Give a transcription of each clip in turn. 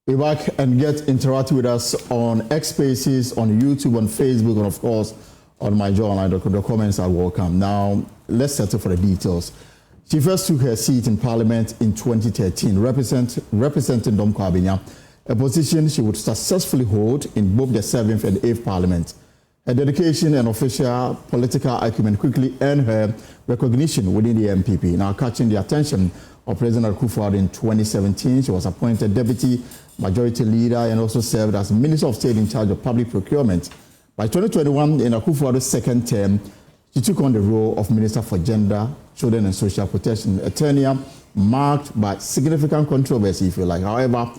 Be back and get interactive with us on X Spaces, on YouTube, on Facebook, and of course on my journal. The comments are welcome. Now, let's settle for the details. She first took her seat in Parliament in 2013, representing Dome-Kwabenya, a position she would successfully hold in both the 7th and 8th Parliament. Her dedication and official political acumen quickly earned her recognition within the MPP. Now, catching the attention of President Akufo-Addo in 2017, she was appointed Deputy Majority Leader and also served as Minister of State in charge of public procurement. By 2021, in Akufo-Addo's second term, she took on the role of Minister for Gender, Children and Social Protection, a tenure marked by significant controversy, if you like. However,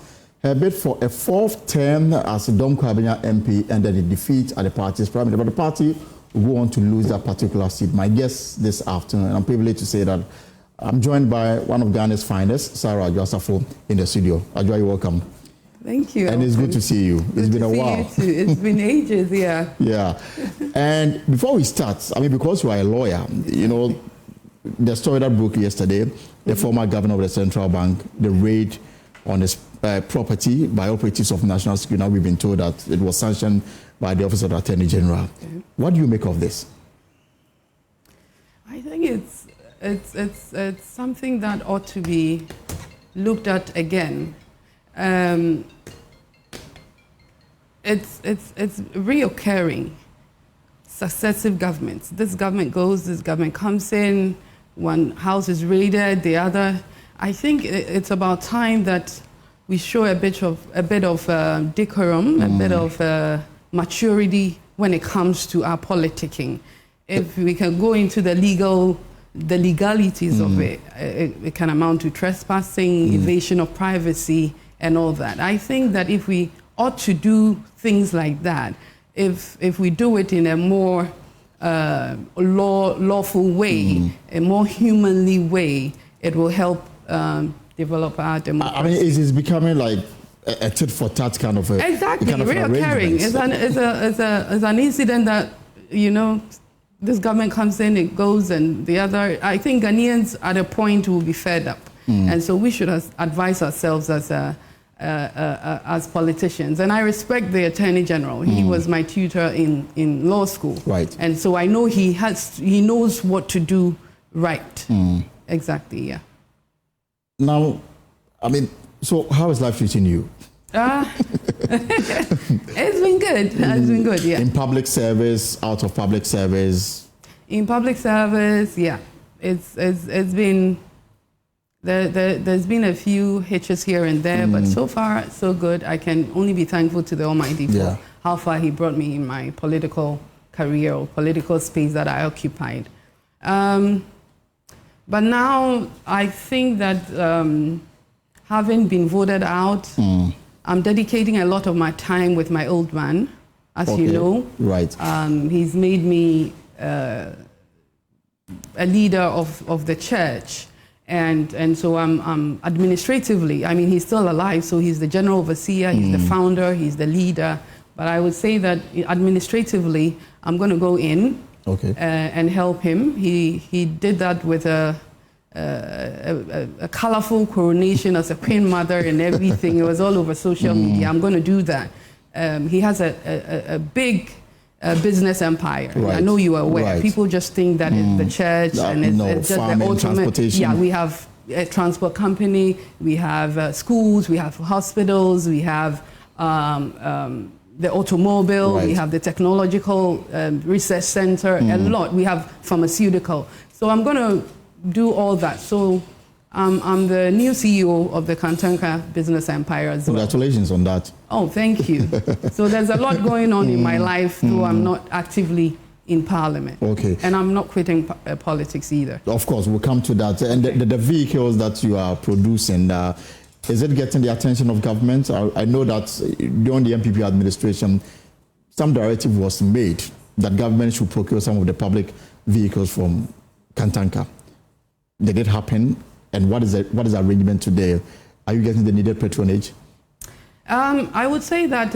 her bid for a 4th term as a Dome-Kwabenya MP ended in defeat at the party's primary, but the party will go on to lose that particular seat. My guest this afternoon, and I'm privileged to say that I'm joined by one of Ghana's finest, Sarah Adwoa Safo, in the studio. Adwoa, you're welcome. Thank you. And it's good to see you. It's been a while. You too. It's been ages, yeah. Yeah. And before we start, I mean, because you are a lawyer, you know, the story that broke yesterday, the former governor of the central bank, the raid on his property by operatives of national security. Now we've been told that it was sanctioned by the Office of the Attorney General. Okay. What do you make of this? I think it's something that ought to be looked at again. It's reoccurring. Successive governments. This government goes, this government comes in, one house is raided, the other. I think it's about time that we show a bit of decorum, a bit of maturity when it comes to our politicking. If we can go into the legalities of it, it can amount to trespassing, evasion of privacy, and all that. I think that if we ought to do things like that, if we do it in a more lawful way, a more humanly way, it will help develop our democracy. I mean, it's becoming like a tit for tat kind of a exactly kind of reoccurring. It's an incident that, you know, this government comes in, it goes, and the other. I think Ghanaians at a point will be fed up, and so we should advise ourselves as politicians. And I respect the Attorney General. He was my tutor in law school, right? And so I know he knows what to do right. Exactly, yeah. Now, I mean, so how is life treating you? It's been good. It's been good, yeah. In public service, out of public service? In public service, yeah. It's been, there's been a few hitches here and there, but so far, so good. I can only be thankful to the Almighty for how far He brought me in my political career or political space that I occupied. But now I think that having been voted out, I'm dedicating a lot of my time with my old man, as you know. Right. He's made me a leader of the church, and so I'm administratively. I mean, he's still alive, so he's the general overseer, he's the founder, he's the leader. But I would say that administratively, I'm going to go in. Okay. And help him. He did that with a colorful coronation as a queen mother and everything. It was all over social media. I'm going to do that. He has a big business empire. Right. I know you are aware. Right. People just think that it's the church and it's just the ultimate. Yeah, we have a transport company, we have schools, we have hospitals, we have the automobile, we have the technological research center, a lot. We have pharmaceutical. So I'm going to do all that. So I'm the new CEO of the Kantanka business empire as well. Congratulations on that. Oh, thank you. So there's a lot going on in my life, though I'm not actively in Parliament. Okay. And I'm not quitting politics either. Of course, we'll come to that. And the vehicles that you are producing, is it getting the attention of government? I know that during the MPP administration, some directive was made that government should procure some of the public vehicles from Kantanka. Did it happen? And what is the arrangement today? Are you getting the needed patronage? I would say that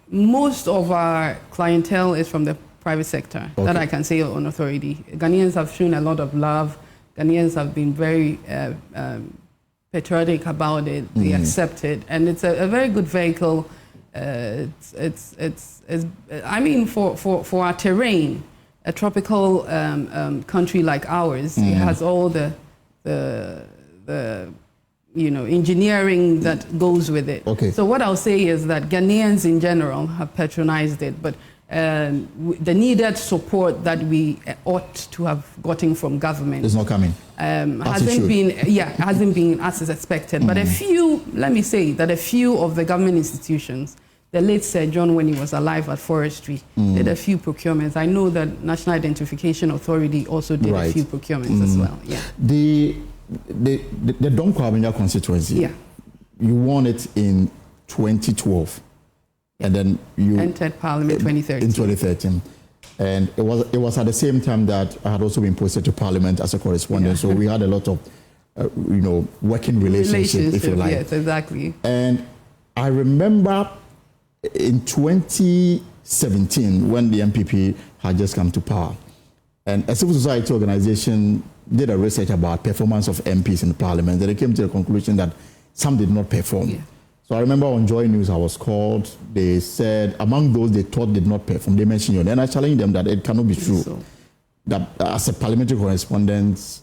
most of our clientele is from the private sector. Okay. That I can say on authority. Ghanaians have shown a lot of love. Ghanaians have been very patriotic about it. They accept it, and it's a very good vehicle. I mean, for our terrain, a tropical country like ours, it has all the engineering that goes with it. Okay. So what I'll say is that Ghanaians in general have patronized it, but the needed support that we ought to have gotten from government is not coming. Hasn't been as is expected. But a few of the government institutions, the late Sir John, when he was alive at Forestry, did a few procurements. I know that National Identification Authority also did a few procurements as well. Yeah. The Dome-Kwabenya constituency. Yeah. You won it in 2012. And then you entered Parliament 2013. In 2013. And it was at the same time that I had also been posted to Parliament as a correspondent. So we had a lot of, working relationship, if you like. Yes, exactly. And I remember in 2017, when the MPP had just come to power, and a civil society organization did a research about performance of MPs in the Parliament, and they came to the conclusion that some did not perform. Yeah. So I remember on Joy News I was called. They said among those they thought did not perform, they mentioned you. And I challenged them that it cannot be true. So, that as a parliamentary correspondent,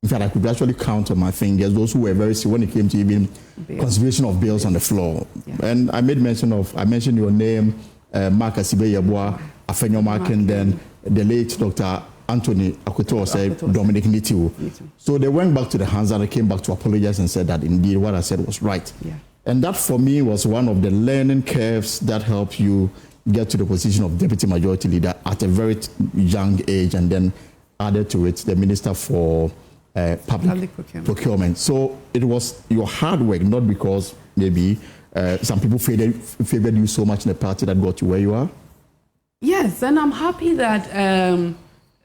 in fact, I could actually count on my fingers those who were very serious when it came to even consideration of bills on the floor. Yeah. And I mentioned your name, Mark Asibe-Yeboah, Afenyo Mark, and then the late Dr. Anthony Akuto said Dominic Nitiwo. So they went back to the hands and they came back to apologize and said that indeed what I said was right. Yeah. And that for me was one of the learning curves that helped you get to the position of Deputy Majority Leader at a very young age, and then added to it the Minister for Public Procurement. So it was your hard work, not because maybe some people favored you so much in the party that got you where you are. Yes, and I'm happy that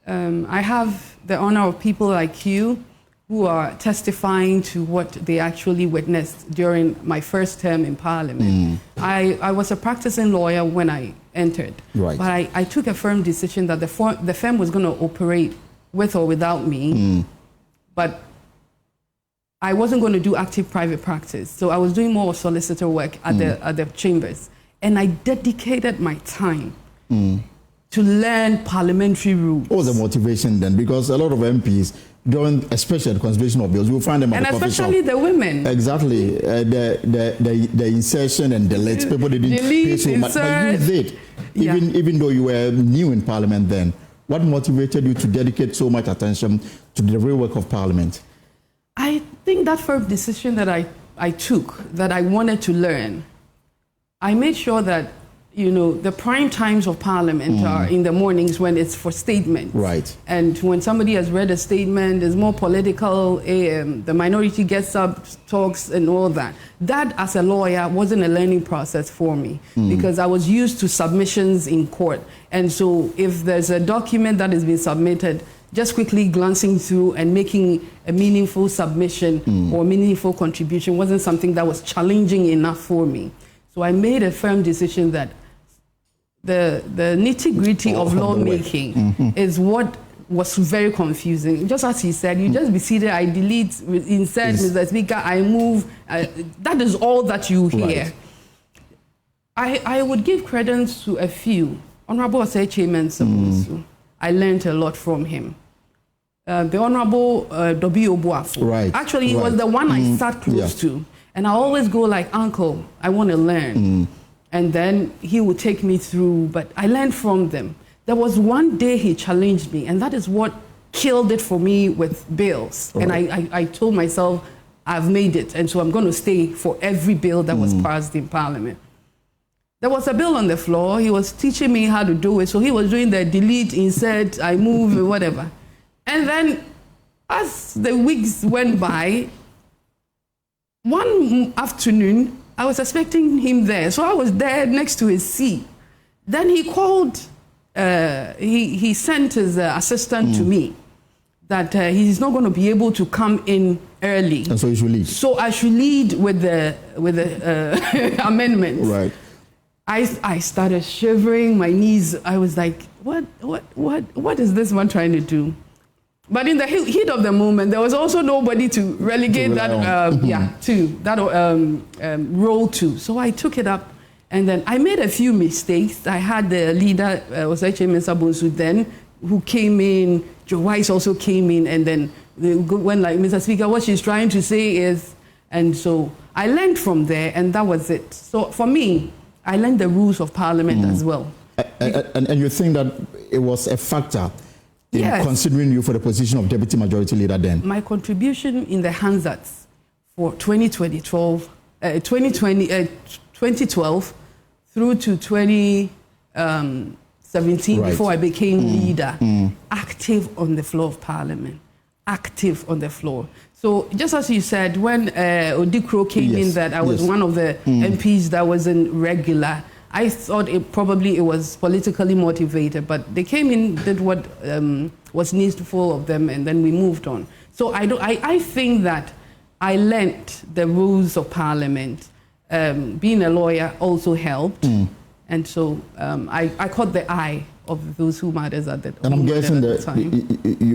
I have the honor of people like you who are testifying to what they actually witnessed during my first term in Parliament. I was a practicing lawyer when I entered, but I took a firm decision that the firm was going to operate with or without me, but I wasn't going to do active private practice. So I was doing more solicitor work at the chambers, and I dedicated my time to learn parliamentary rules. What was the motivation then? Because a lot of MPs, especially the conservation of bills, you will find them at the coffee shop. And especially the women. Exactly. The insertion and delete. People didn't pay so much. But you did. Even though you were new in Parliament then. What motivated you to dedicate so much attention to the real work of Parliament? I think that firm decision that I took, that I wanted to learn, I made sure that the prime times of Parliament are in the mornings when it's for statements. Right. And when somebody has read a statement, it's more political, the minority gets up, talks and all that. That, as a lawyer, wasn't a learning process for me because I was used to submissions in court. And so if there's a document that has been submitted, just quickly glancing through and making a meaningful submission or meaningful contribution wasn't something that was challenging enough for me. So I made a firm decision that the nitty-gritty of lawmaking is what was very confusing. Just as he said, you just be seated, I delete, insert, Mr. Speaker, I move. That is all that you hear. Right. I would give credence to a few. Honorable Osei Chairman Samusu, I learned a lot from him. The Honorable W. Obuafo. Right. Actually, he was the one I sat close to. And I always go like, Uncle, I want to learn. And then he would take me through, but I learned from them. There was one day he challenged me, and that is what killed it for me with bills. Right. And I told myself, I've made it, and so I'm going to stay for every bill that was passed in Parliament. There was a bill on the floor. He was teaching me how to do it, so he was doing the delete, insert, I move, whatever. And then as the weeks went by, one afternoon, I was expecting him there. So I was there next to his seat. Then he called, he sent his assistant to me that he's not going to be able to come in early. And so you should lead. So I should lead with the amendments. Right. I started shivering, my knees. I was like, what is this one trying to do? But in the heat of the moment, there was also nobody to relegate that role to. So I took it up, and then I made a few mistakes. I had the leader, was actually Mr. Bonsu then, who came in. Joe Weiss also came in, and then when like, Mr. Speaker, what she's trying to say is, and so I learned from there, and that was it. So for me, I learned the rules of Parliament as well. And you think that it was a factor in considering you for the position of Deputy Majority Leader then? My contribution in the Hansards for 2012 through to 2017, before I became leader, active on the floor of Parliament, active on the floor. So just as you said, when Odikro came in, that I was one of the MPs that wasn't regular, I thought it was politically motivated, but they came in, did what was needful of them, and then we moved on. So I think that I learned the rules of Parliament. Being a lawyer also helped, and so I caught the eye of those who matters at the time. And I'm guessing that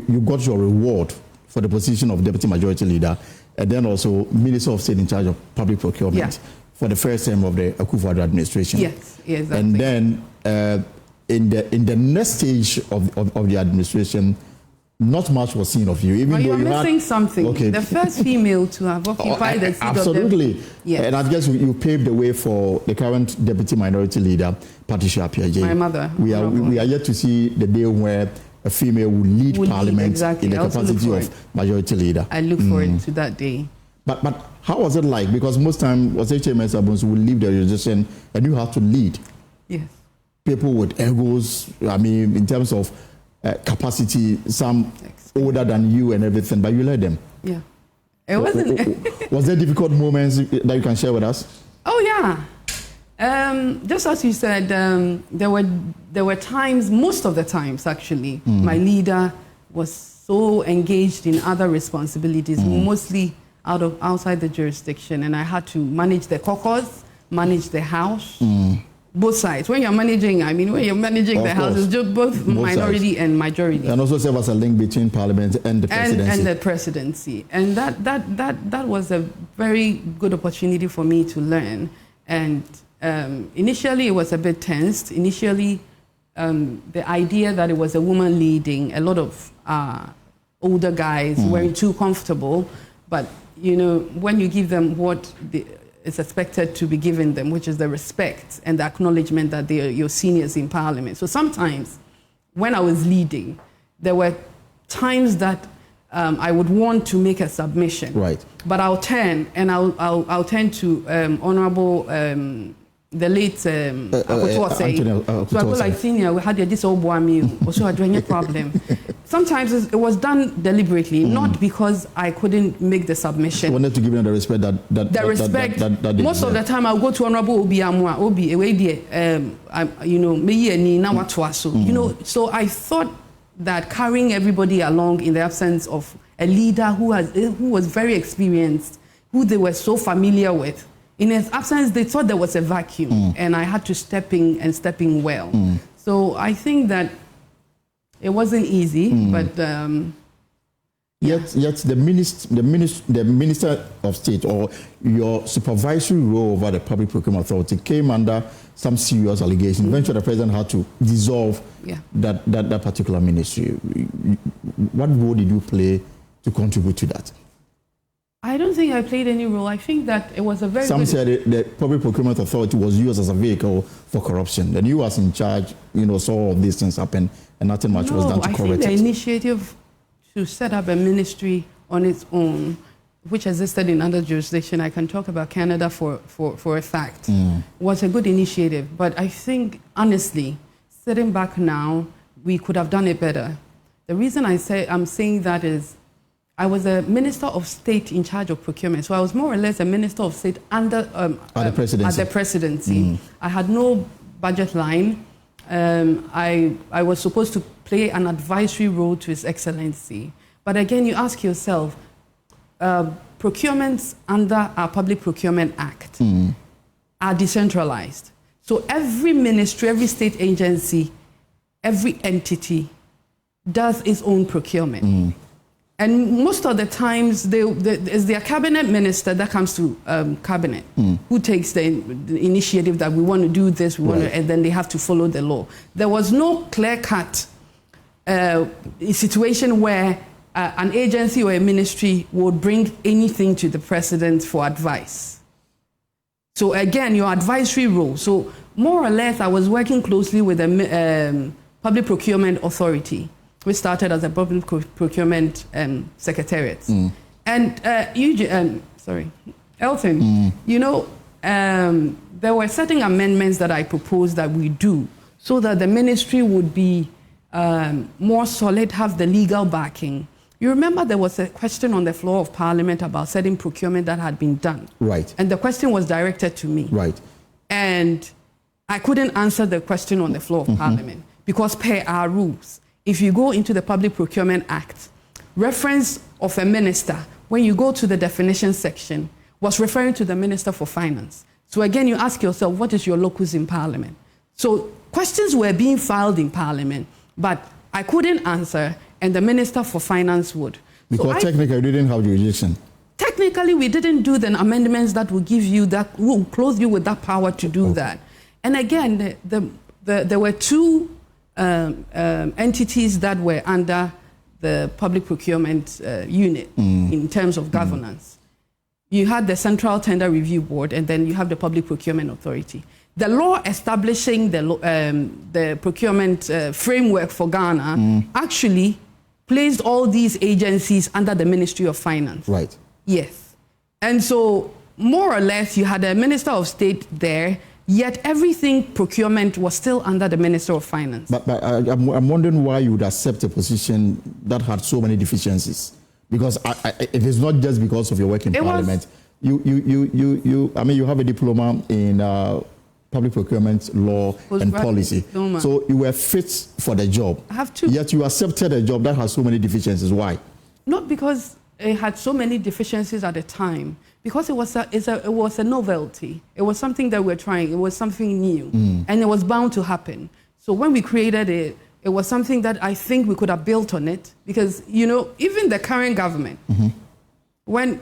you got your reward for the position of Deputy Majority Leader, and then also Minister of State in charge of public procurement. For the first time of the Akufo-Addo administration. Yes, exactly. And then in the next stage of the administration, not much was seen of you. Even though you're missing something. Okay. The first female to have occupied the seat absolutely. Of the... Yes. And I guess you paved the way for the current Deputy Minority Leader, Patricia Apiagyei. My mother. We are yet to see the day where a female will lead Parliament in the capacity of Majority Leader. I look forward to that day. But how was it like? Because most time, was HMS Abunsu will leave the organization and you have to lead. Yes. People with egos, I mean, in terms of capacity, some older than you and everything, but you led them. Yeah. It wasn't. Was there difficult moments that you can share with us? Oh, yeah. Just as you said, there were times, most of the times actually, my leader was so engaged in other responsibilities, mostly outside the jurisdiction, and I had to manage the caucus, manage the house, both sides. When you're managing the house, it's just both minority and majority. And also serve as a link between Parliament and the presidency. And the presidency. And that was a very good opportunity for me to learn. And initially it was a bit tensed. Initially, the idea that it was a woman leading, a lot of older guys weren't too comfortable, but you know, when you give them what is expected to be given them, which is the respect and the acknowledgement that they are your seniors in Parliament. So sometimes, when I was leading, there were times that I would want to make a submission. Right. But I'll turn to Honourable the late Akutwa say. So I go like, senior, we had this old boy me, also I doing a problem. Sometimes it was done deliberately, not because I couldn't make the submission. I wanted to give them the respect that most of the time I'll go to Honourable Obi away there, you know, me and now what was so, you know, so I thought that carrying everybody along in the absence of a leader who was very experienced, who they were so familiar with, in his absence, they thought there was a vacuum, and I had to step in well. So I think that it wasn't easy, but yet the Minister of State or your supervisory role over the Public Procurement Authority came under some serious allegations. Eventually, the president had to dissolve that particular ministry. What role did you play to contribute to that? I don't think I played any role. I think that it was a very Some said the Public Procurement Authority was used as a vehicle for corruption. And you was in charge, you know, saw all these things happen and nothing much was done to correct it. I think the initiative to set up a ministry on its own, which existed in other jurisdictions, I can talk about Canada for a fact, was a good initiative. But I think, honestly, sitting back now, we could have done it better. The reason I'm saying that is, I was a Minister of State in charge of procurement, so I was more or less a Minister of State under at the presidency. I had no budget line. I was supposed to play an advisory role to His Excellency. But again, you ask yourself, procurements under our Public Procurement Act are decentralized. So every ministry, every state agency, every entity does its own procurement. And most of the times, it's their cabinet minister that comes to cabinet who takes the initiative that we want to do this, and then they have to follow the law. There was no clear-cut situation where an agency or a ministry would bring anything to the president for advice. So again, your advisory role. So more or less, I was working closely with the Public Procurement Authority. We started as a public procurement secretariat. And Elton, you know, there were certain amendments that I proposed that we do so that the ministry would be more solid, have the legal backing. You remember there was a question on the floor of Parliament about certain procurement that had been done. Right. And the question was directed to me. Right. And I couldn't answer the question on the floor of Parliament because per our rules, if you go into the Public Procurement Act, reference of a minister, when you go to the definition section, was referring to the Minister for Finance. So again, you ask yourself, what is your locus in Parliament? So questions were being filed in Parliament, but I couldn't answer, and the Minister for Finance would. Because technically you didn't have jurisdiction. Technically, we didn't do the amendments that will give you that, will clothe you with that power to do that. And again, there were two entities that were under the public procurement unit in terms of governance. You had the Central Tender Review Board, and then you have the Public Procurement Authority. The law establishing the procurement framework for Ghana actually placed all these agencies under the Ministry of Finance. Right. Yes. And so, more or less, you had a Minister of State there, yet everything procurement was still under the Minister of Finance. But I'm wondering why you would accept a position that had so many deficiencies. Because it is not just because of your work in Parliament. You have a diploma in public procurement law and policy. So you were fit for the job. I have two. Yet you accepted a job that has so many deficiencies. Why? Not because it had so many deficiencies at the time. Because it was a novelty. It was something that we're trying. It was something new. And it was bound to happen. So when we created it, it was something that I think we could have built on it. Because, you know, even the current government, when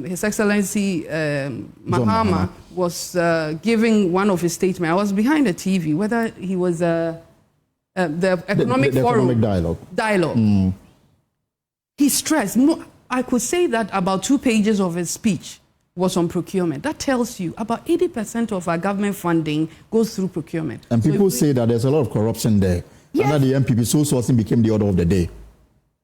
His Excellency Mahama was giving one of his statements, I was behind the TV, whether he was the Economic Forum. Economic Dialogue. He stressed, I could say that about 2 pages of his speech was on procurement. That tells you about 80% of our government funding goes through procurement. And people say that there's a lot of corruption there. Yes. Under the MPP, sole sourcing became the order of the day.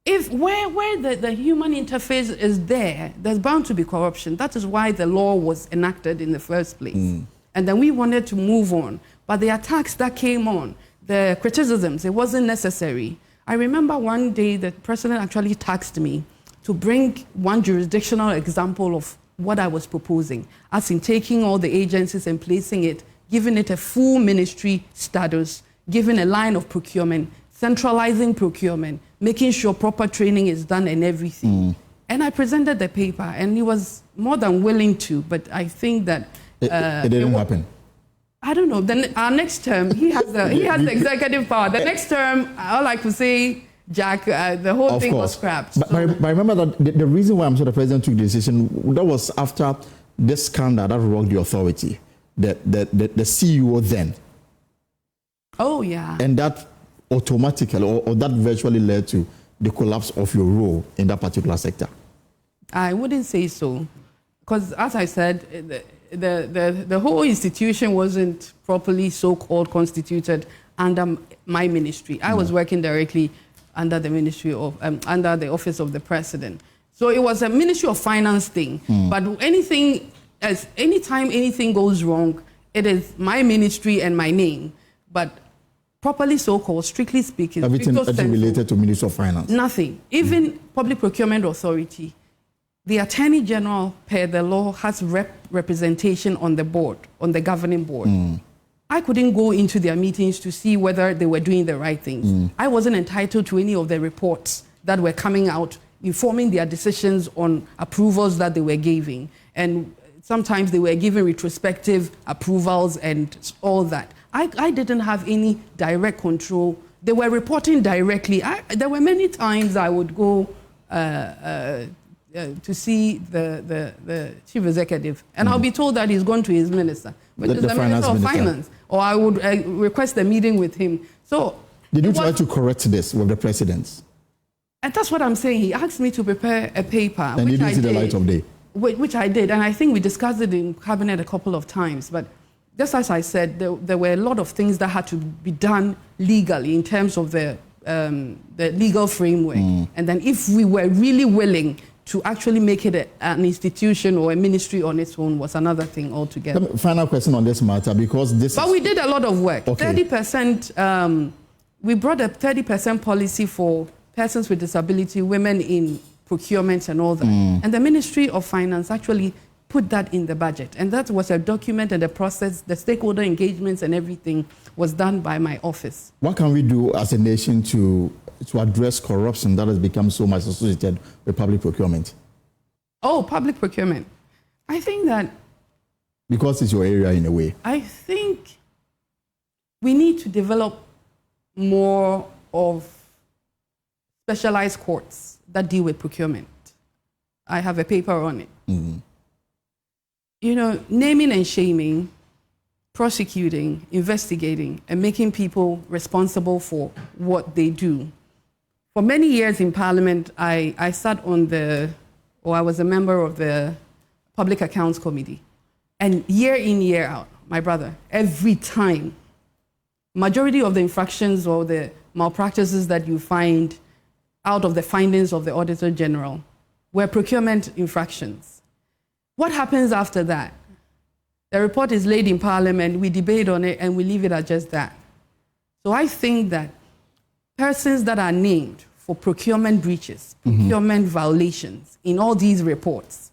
If where the human interface is there, there's bound to be corruption. That is why the law was enacted in the first place. And then we wanted to move on. But the attacks that came on, the criticisms, it wasn't necessary. I remember one day the president actually tasked me to bring one jurisdictional example of what I was proposing, as in taking all the agencies and placing it, giving it a full ministry status, giving a line of procurement, centralizing procurement, making sure proper training is done and everything. And I presented the paper, and he was more than willing to, but I think that... it didn't happen. I don't know. Then our next term, he has the executive power. The next term, all I could say, Jack, the whole thing was scrapped. But I remember that the reason why I'm sure the president took the decision, that was after this scandal that rocked the authority, the CEO then. Oh, yeah. And that automatically, or that virtually led to the collapse of your role in that particular sector. I wouldn't say so. Because as I said, the whole institution wasn't properly so-called constituted under my ministry. I was working directly under the ministry of, under the office of the president. So it was a Ministry of Finance thing. But anytime anything goes wrong, it is my ministry and my name. But properly so-called, strictly speaking, everything related to Ministry of Finance. Nothing. Even Public Procurement Authority, the Attorney General, per the law, has representation on the board, on the governing board. I couldn't go into their meetings to see whether they were doing the right things. I wasn't entitled to any of the reports that were coming out, informing their decisions on approvals that they were giving. And sometimes they were giving retrospective approvals and all that. I didn't have any direct control. They were reporting directly. There were many times I would go to see the chief executive, and I'll be told that he's gone to his minister, which is the Minister of Finance, or I would request a meeting with him. So, did you try to correct this with the president? And that's what I'm saying. He asked me to prepare a paper, and you didn't see the light of day. Which I did, and I think we discussed it in cabinet a couple of times. But just as I said, there were a lot of things that had to be done legally in terms of the legal framework. And then if we were really willing to actually make it an institution or a ministry on its own was another thing altogether. Final question on this matter, because this But we did a lot of work. Okay. 30%, we brought a 30% policy for persons with disability, women in procurement and all that. And the Ministry of Finance actually put that in the budget. And that was a document and a process, the stakeholder engagements and everything was done by my office. What can we do as a nation to address corruption that has become so much associated with public procurement? Oh, public procurement. I think that... Because it's your area in a way. I think we need to develop more of specialized courts that deal with procurement. I have a paper on it. You know, naming and shaming, prosecuting, investigating, and making people responsible for what they do. For many years in Parliament, I sat on I was a member of the Public Accounts Committee. And year in, year out, my brother, every time, majority of the infractions or the malpractices that you find out of the findings of the Auditor General were procurement infractions. What happens after that? The report is laid in Parliament, we debate on it, and we leave it at just that. So I think that persons that are named for procurement breaches, procurement violations in all these reports,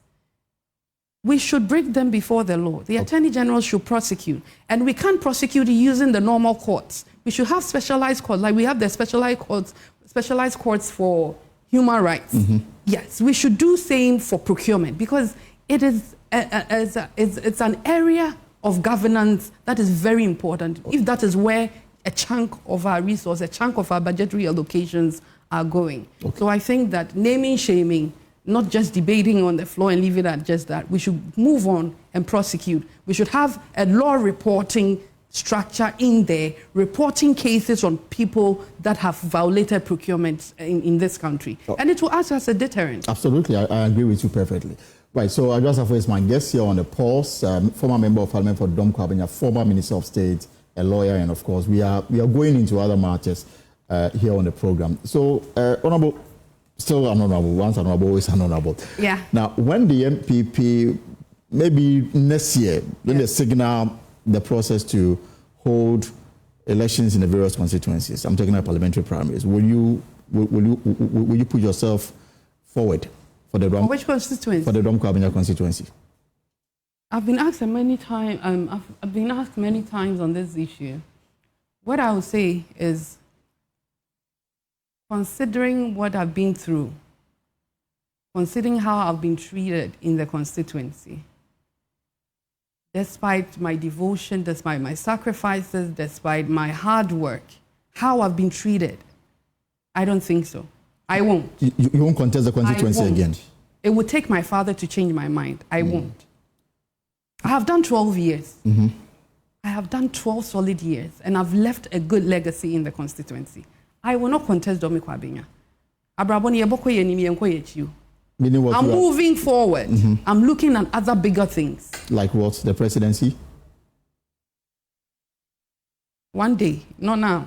we should bring them before the law. The Attorney General should prosecute. And we can't prosecute using the normal courts. We should have specialized courts, like we have the specialized courts for human rights. Yes, we should do same for procurement, because it is it's an area of governance that is very important. If that is where a chunk of our resource, a chunk of our budgetary allocations are going. So I think that naming, shaming, not just debating on the floor and leave it at just that. We should move on and prosecute. We should have a law reporting structure in there, reporting cases on people that have violated procurement in this country. And it will act as a deterrent. Absolutely, I agree with you perfectly. Right, so I just have first my guest here on the pulse, former member of Parliament for Dome-Kwabenya, former Minister of State, a lawyer, and of course we are going into other matters here on the program. So, Honourable, still an honourable, once an honourable, always an honourable. Yeah. Now, when the MPP, maybe next year, when they signal the process to hold elections in the various constituencies, I'm talking about parliamentary primaries, will you put yourself forward for the Dome? Which constituency? For the Dome-Kwabenya constituency. I've been asked many times. I've been asked many times on this issue. What I would say is, considering what I've been through, considering how I've been treated in the constituency, despite my devotion, despite my sacrifices, despite my hard work, how I've been treated, I don't think so. I won't. You won't contest the constituency again? It would take my father to change my mind. I won't. I have done 12 years. I have done 12 solid years, and I've left a good legacy in the constituency. I will not contest Dome-Kwabenya. I'm moving forward. I'm looking at other bigger things. Like what? The presidency? One day, not now.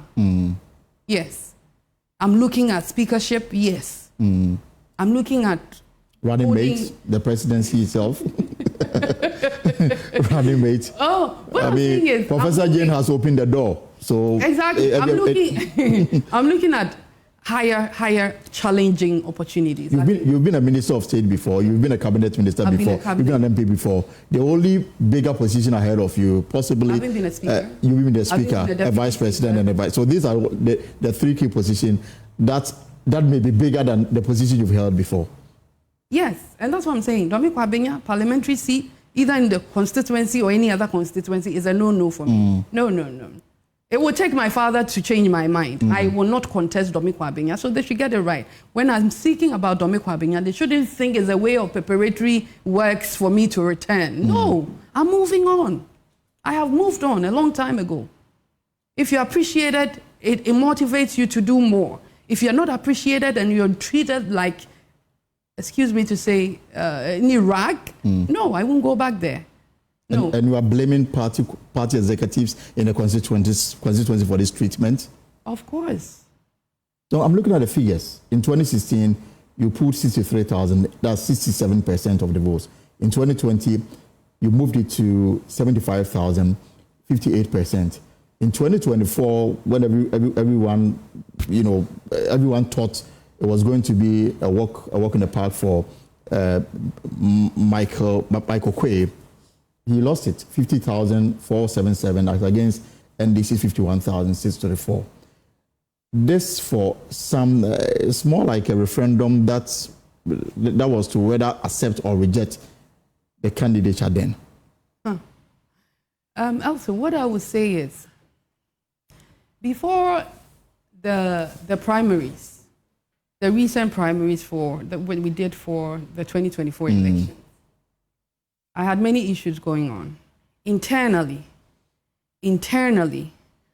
Yes. I'm looking at speakership, yes. I'm looking at running mate, the presidency itself. Running mate. Oh, what I'm saying is, Professor Jane has opened the door. So exactly. I'm looking at higher challenging opportunities. You've been a minister of state before. You've been a cabinet minister before. You've been an MP before. The only bigger position ahead of you, possibly. I've been a speaker. You've been a speaker, a vice president, and a vice. So these are the three key positions that may be bigger than the position you've held before. Yes, and that's what I'm saying. Dome-Kwabenya, parliamentary seat, either in the constituency or any other constituency, is a no-no for me. No. It would take my father to change my mind. I will not contest Dome-Kwabenya, so they should get it right. When I'm speaking about Dome-Kwabenya, they shouldn't think it's a way of preparatory works for me to return. No, I'm moving on. I have moved on a long time ago. If you're appreciated, it motivates you to do more. If you're not appreciated and you're treated like, excuse me to say, any rag, no, I won't go back there. No. And you are blaming party executives in the constituency for this treatment? Of course. So I'm looking at the figures. In 2016, you pulled 63,000. That's 67% of the votes. In 2020, you moved it to 75,000, 58%. In 2024, when everyone, everyone thought it was going to be a walk in the park for Michael Quay, he lost it, 50,477 against NDC 51,634. This for some, it's more like a referendum that was to whether accept or reject the candidature then. Also, what I would say is, before the primaries, the recent primaries what we did for the 2024 election, I had many issues going on. Internally,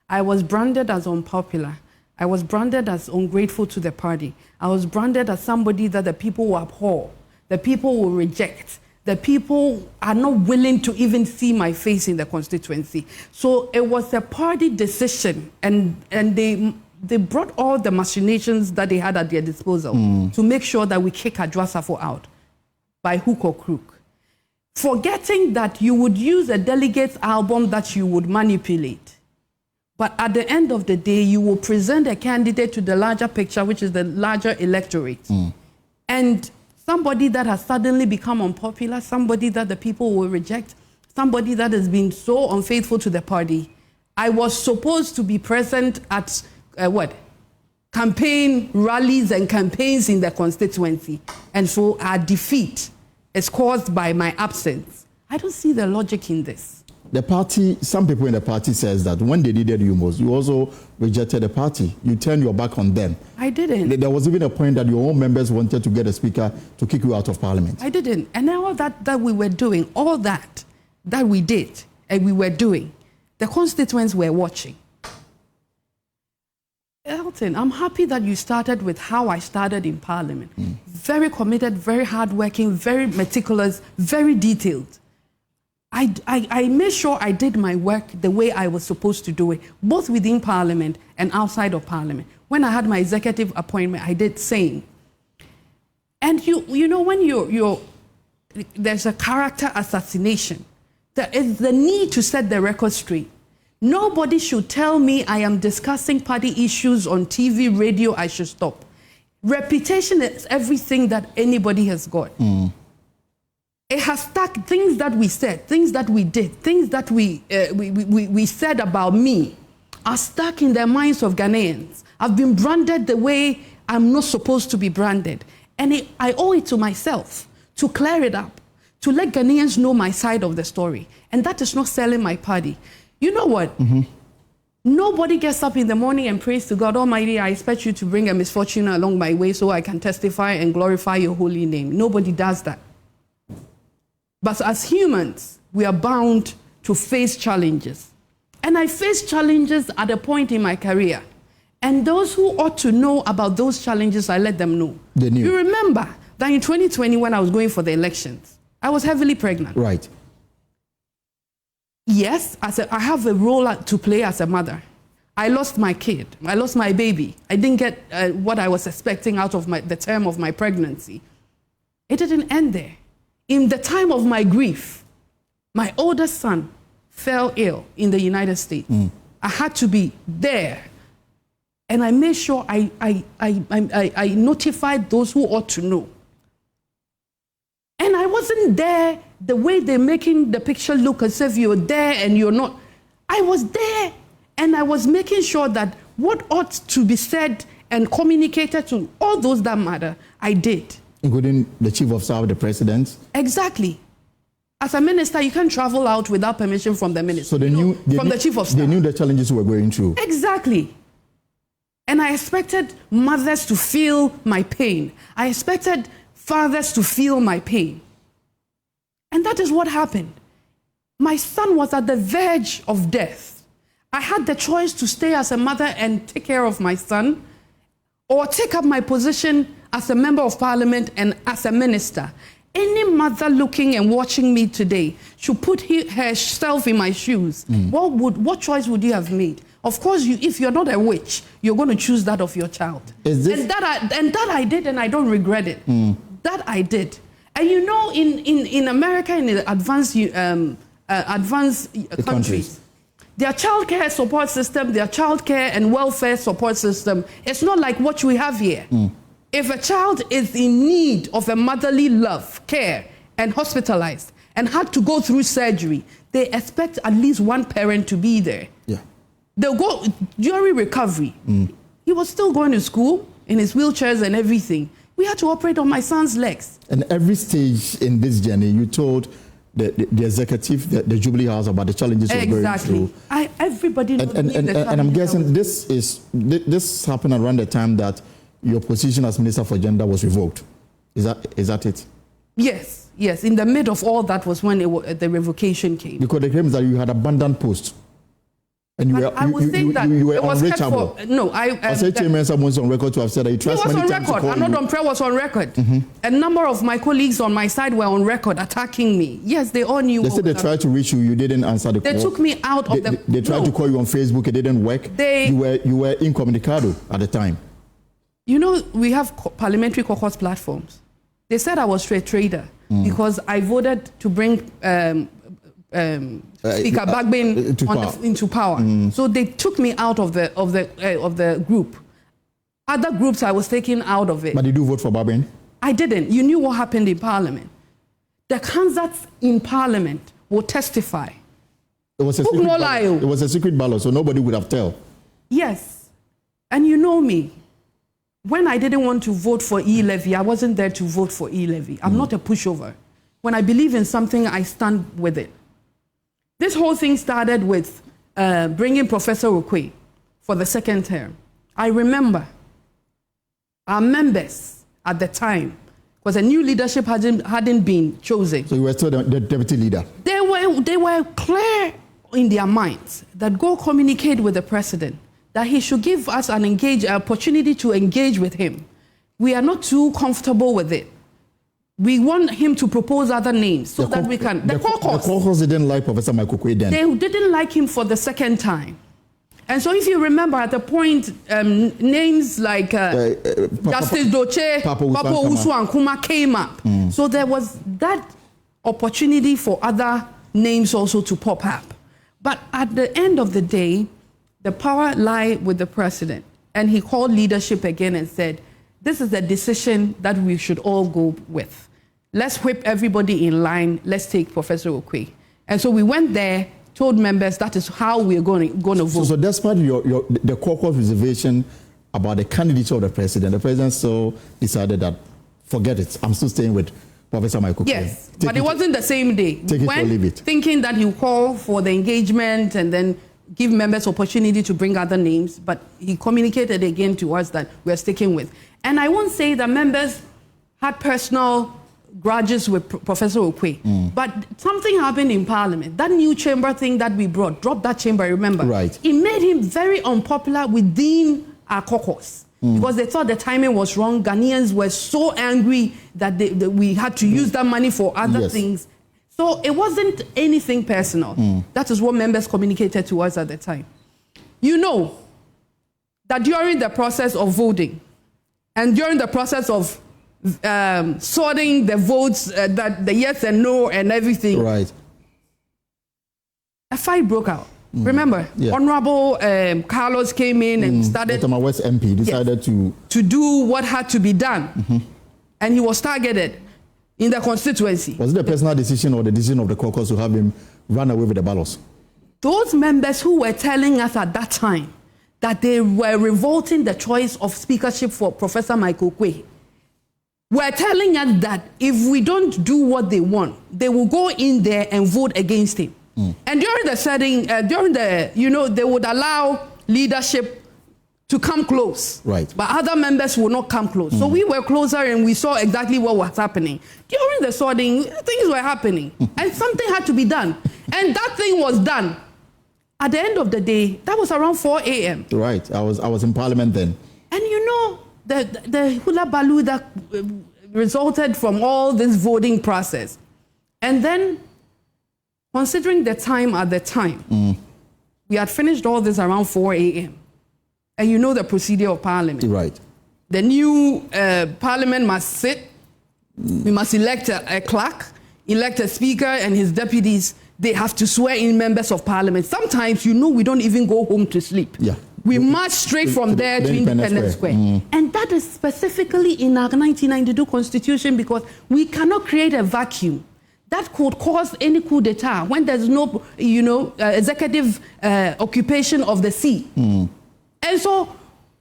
I was branded as unpopular. I was branded as ungrateful to the party. I was branded as somebody that the people will abhor, the people will reject. The people are not willing to even see my face in the constituency. So it was a party decision, and they brought all the machinations that they had at their disposal to make sure that we kick Adwoa Safo out by hook or crook. Forgetting that you would use a delegate's album that you would manipulate. But at the end of the day, you will present a candidate to the larger picture, which is the larger electorate. And somebody that has suddenly become unpopular, somebody that the people will reject, somebody that has been so unfaithful to the party. I was supposed to be present at campaign rallies and campaigns in the constituency. And so our defeat is caused by my absence. I don't see the logic in this. The party, some people in the party says that when they needed you most, you also rejected the party. You turned your back on them. I didn't. There was even a point that your own members wanted to get a speaker to kick you out of parliament. I didn't. And all that we were doing, all that we did and we were doing, the constituents were watching. Elton, I'm happy that you started with how I started in Parliament. Very committed, very hardworking, very meticulous, very detailed. I made sure I did my work the way I was supposed to do it, both within Parliament and outside of Parliament. When I had my executive appointment, I did same. And you know, when there's a character assassination, there is the need to set the record straight. Nobody should tell me I am discussing party issues on TV, radio, I should stop. Reputation is everything that anybody has got. It has stuck things that we said, things that we did, things that we said about me are stuck in the minds of Ghanaians. I've been branded the way I'm not supposed to be branded. And I owe it to myself to clear it up, to let Ghanaians know my side of the story. And that is not selling my party. You know what? Nobody gets up in the morning and prays to God Almighty, I expect you to bring a misfortune along my way so I can testify and glorify your holy name. Nobody does that. But as humans, we are bound to face challenges. And I faced challenges at a point in my career. And those who ought to know about those challenges, I let them know. They knew. You remember that in 2020, when I was going for the elections, I was heavily pregnant. Right. Yes, I have a role to play as a mother. I lost my kid. I lost my baby. I didn't get what I was expecting out of the term of my pregnancy. It didn't end there. In the time of my grief, my oldest son fell ill in the United States. I had to be there. And I made sure I notified those who ought to know. And I wasn't there the way they're making the picture look as if you're there and you're not. I was there, and I was making sure that what ought to be said and communicated to all those that matter, I did. Including the chief of staff, the president? Exactly. As a minister, you can't travel out without permission from the minister. So the chief of staff. They knew the challenges we were going through. Exactly. And I expected mothers to feel my pain. I expected fathers to feel my pain. And that is what happened. My son was at the verge of death. I had the choice to stay as a mother and take care of my son, or take up my position as a member of parliament and as a minister. Any mother looking and watching me today should put herself in my shoes. What choice would you have made? Of course, if you're not a witch, you're going to choose that of your child. And that I did, and I don't regret it. That I did. And you know, in America, in the advanced countries, their child care support system, their child care and welfare support system, it's not like what we have here. If a child is in need of a motherly love, care, and hospitalized, and had to go through surgery, they expect at least one parent to be there. Yeah. They'll go during recovery. He was still going to school in his wheelchairs and everything. We had to operate on my son's legs. And every stage in this journey, you told the executive, the Jubilee House, about the challenges you're going through. Everybody knows and I'm guessing this happened around the time that your position as Minister for Gender was revoked. Is that it? Yes, yes. In the mid of all that was when the revocation came. Because the claim is that you had abandoned post. And you were unreachable. I said someone's on record to have said that you trust many times to call you. Another Prayer was on record. A number of my colleagues on my side were on record attacking me. Yes, they all knew. They said they tried to reach you. You didn't answer the call. They took me out of the... They tried to call you on Facebook. It didn't work. You were incommunicado at the time. You know, we have parliamentary caucus platforms. They said I was a trader because I voted to bring Speaker Bagbin into power. So they took me out of the group. Other groups I was taken out of it. But did you vote for Bagbin? I didn't. You knew what happened in Parliament. The candidates in Parliament will testify. It was a secret ballot, so nobody would have told. Yes. And you know me. When I didn't want to vote for E-Levy, I wasn't there to vote for E-Levy. I'm not a pushover. When I believe in something, I stand with it. This whole thing started with bringing Professor Okwe for the second term. I remember our members at the time, because a new leadership hadn't been chosen. So you were still the deputy leader? They were clear in their minds that go communicate with the president, that he should give us an opportunity to engage with him. We are not too comfortable with it. We want him to propose other names so that we can... The caucus didn't like Professor Michael Kwe then. They didn't like him for the second time. And so if you remember at the point, names like Justice Doche, Papa Usu and Kuma came up. So there was that opportunity for other names also to pop up. But at the end of the day, the power lies with the president. And he called leadership again and said, this is the decision that we should all go with. Let's whip everybody in line. Let's take Professor Okwe. And so we went there, told members that is how we're going to vote. So despite the caucus reservation about the candidature of the president still decided that, forget it, I'm still staying with Professor Michael Kwe. Yes, but it wasn't the same day. Take it or leave it. Thinking that he'll call for the engagement and then give members opportunity to bring other names, but he communicated again to us that we're sticking with. And I won't say that members had personal grudges with Professor Okwe, but something happened in Parliament. That new chamber thing that we dropped that chamber, remember? Right. It made him very unpopular within our caucus because they thought the timing was wrong. Ghanaians were so angry that we had to use that money for other things. So it wasn't anything personal. That is what members communicated to us at the time. You know that during the process of voting and during the process of sorting the votes, that the yes and no and everything, right, a fight broke out. Remember, Honorable Carlos came in and started... Nepam West MP decided to do what had to be done. And he was targeted in the constituency. Was it a personal decision or the decision of the caucus to have him run away with the ballots? Those members who were telling us at that time that they were revolting the choice of speakership for Professor Michael Kwe were telling us that if we don't do what they want, they will go in there and vote against him. And during the setting, they would allow leadership to come close. Right. But other members will not come close. So we were closer and we saw exactly what was happening. During the sorting, things were happening. And something had to be done. And that thing was done. At the end of the day, that was around 4 a.m. Right. I was in Parliament then. And the hula baloo that resulted from all this voting process. And then, considering the time at the time, we had finished all this around 4 a.m. And you know the procedure of Parliament. Right. The new Parliament must sit. We must elect a clerk, elect a speaker and his deputies. They have to swear in members of Parliament. Sometimes, we don't even go home to sleep. Yeah. We march straight from there to Independence Square. And that is specifically in our 1992 Constitution because we cannot create a vacuum that could cause any coup d'etat when there's no, executive occupation of the seat. And so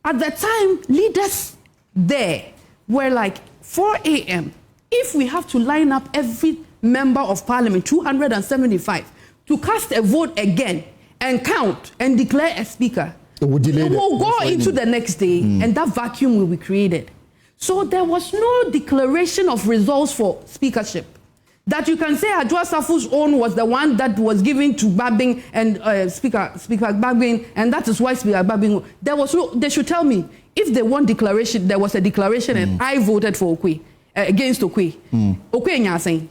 at the time, leaders there were like 4 a.m. If we have to line up every member of Parliament, 275, to cast a vote again and count and declare a speaker, it will go into the next day and that vacuum will be created. So there was no declaration of results for speakership. That you can say Adwoa Safo's own was the one that was given to Babing and Speaker Babing, and that is why Speaker Babing. There was no. They should tell me if they want declaration. There was a declaration, and I voted for Okwe against Okwe. Okwe Nyaseng.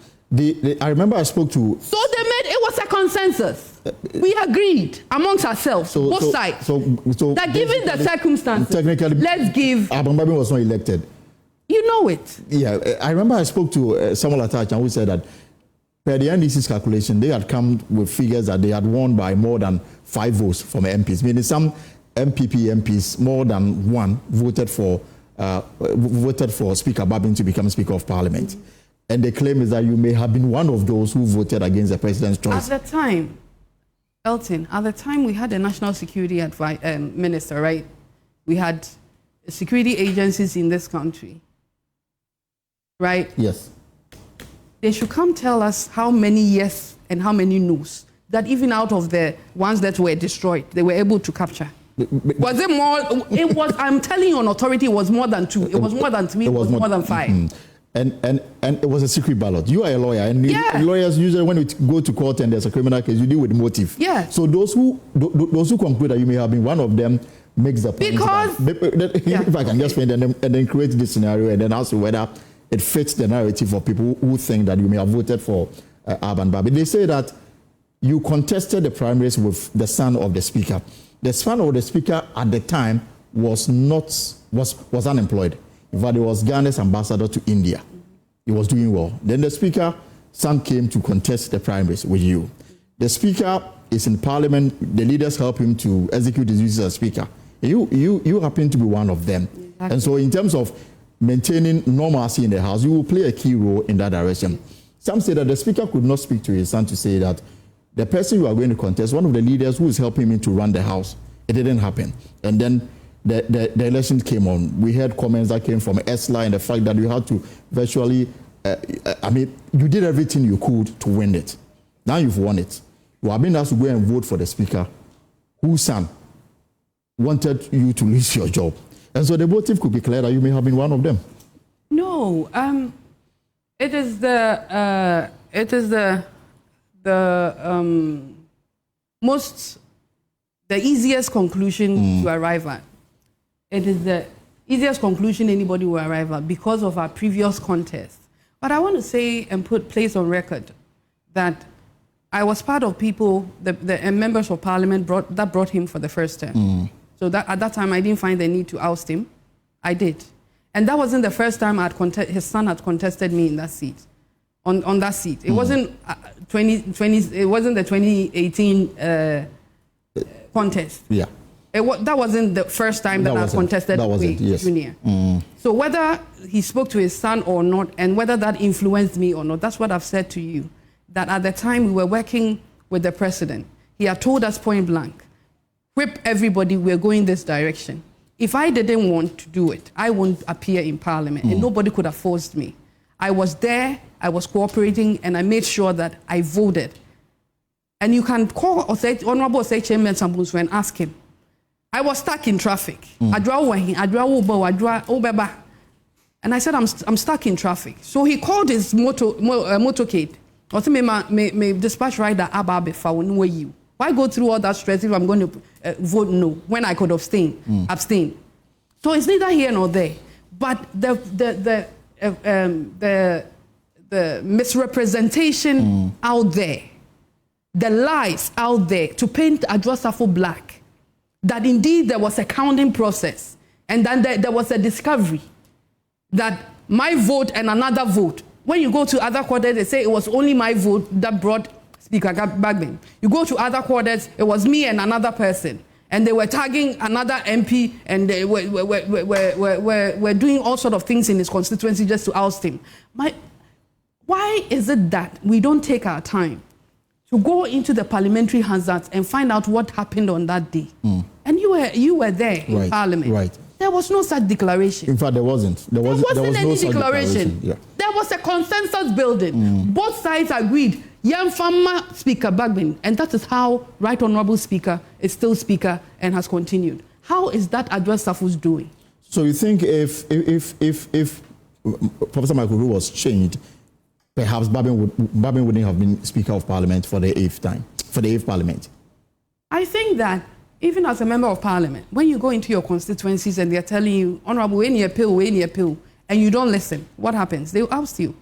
I remember I spoke to. So they made it was a consensus. We agreed amongst ourselves, both sides. So that given the circumstances, technically, let's give. Babing was not elected. You know it. Yeah, I remember I spoke to Samuel Atachan who said that per the NDC's calculation, they had come with figures that they had won by more than 5 votes from MPs. Meaning some MPP MPs, more than one, voted for Speaker Babing to become Speaker of Parliament. And the claim is that you may have been one of those who voted against the president's choice. At the time, Elton, we had a national security minister, right? We had security agencies in this country. Right? Yes. They should come tell us how many yes and how many no's that even out of the ones that were destroyed, they were able to capture. Was it more? It was, I'm telling you on authority, it was more than 2. It was more than 3. It was more than 5. And it was a secret ballot. You are a lawyer, and lawyers usually when you go to court and there's a criminal case, you deal with motive. Yeah. So those who conclude that you may have been one of them makes the point. Because if I can just find and then create this scenario and then ask whether it fits the narrative for people who think that you may have voted for Alban Babi. They say that you contested the primaries with the son of the speaker. The son of the speaker at the time was unemployed. In fact, he was Ghana's ambassador to India. He was doing well. Then the speaker's son came to contest the primaries with you. The speaker is in Parliament. The leaders help him to execute his duties as speaker. You happen to be one of them. Exactly. And so in terms of maintaining normalcy in the House, you will play a key role in that direction. Some say that the speaker could not speak to his son to say that the person you are going to contest, one of the leaders who is helping him to run the House, it didn't happen. And then the election came on. We heard comments that came from Esla and the fact that you had to virtually, you did everything you could to win it. Now you've won it. You have been asked to go and vote for the speaker whose son wanted you to lose your job. And so the motive could be clear that you may have been one of them. No, it is the easiest conclusion to arrive at. It is the easiest conclusion anybody will arrive at because of our previous contest. But I want to say and place on record that I was part of people, the members of Parliament that brought him for the first term. So that at that time, I didn't find the need to oust him. I did. And that wasn't the first time his son had contested me in that seat, on that seat. It wasn't it wasn't the 2018 contest. Yeah. That wasn't the first time that I contested Junior. So whether he spoke to his son or not, and whether that influenced me or not, that's what I've said to you. That at the time we were working with the president, he had told us point blank, whip everybody, we're going this direction. if I didn't want to do it, I wouldn't appear in Parliament, and nobody could have forced me. I was there, I was cooperating, and I made sure that I voted. And you can call Honorable Chairman Sambunsu and ask him. I was stuck in traffic. And I said, I'm stuck in traffic. So he called his motorcade. I said, me dispatch rider Ababe for you. Why go through all that stress if I'm going to vote no when I could abstain? So it's neither here nor there. But the misrepresentation out there, the lies out there to paint Adwoa Safo black, that indeed there was a counting process, and then there was a discovery that my vote and another vote. When you go to other quarters, they say it was only my vote that brought Speaker Gbagben. You go to other quarters, it was me and another person. And they were tagging another MP, and they were doing all sorts of things in his constituency just to oust him. Why is it that we don't take our time to go into the parliamentary hazards and find out what happened on that day? And you were there in Parliament. Right. There was no such declaration. In fact, there wasn't. There wasn't any no declaration. Yeah. There was a consensus building. Both sides agreed. Yamfama Speaker Gbagben, and that is how Right Honourable Speaker is still Speaker and has continued. How is that Adwoa Safo's doing? So you think if Professor Michael Rowe was changed, perhaps Gbagben wouldn't have been Speaker of Parliament for the 8th Parliament? I think that even as a member of Parliament, when you go into your constituencies and they're telling you, Honourable, we need a pill, and you don't listen, what happens? They will oust you.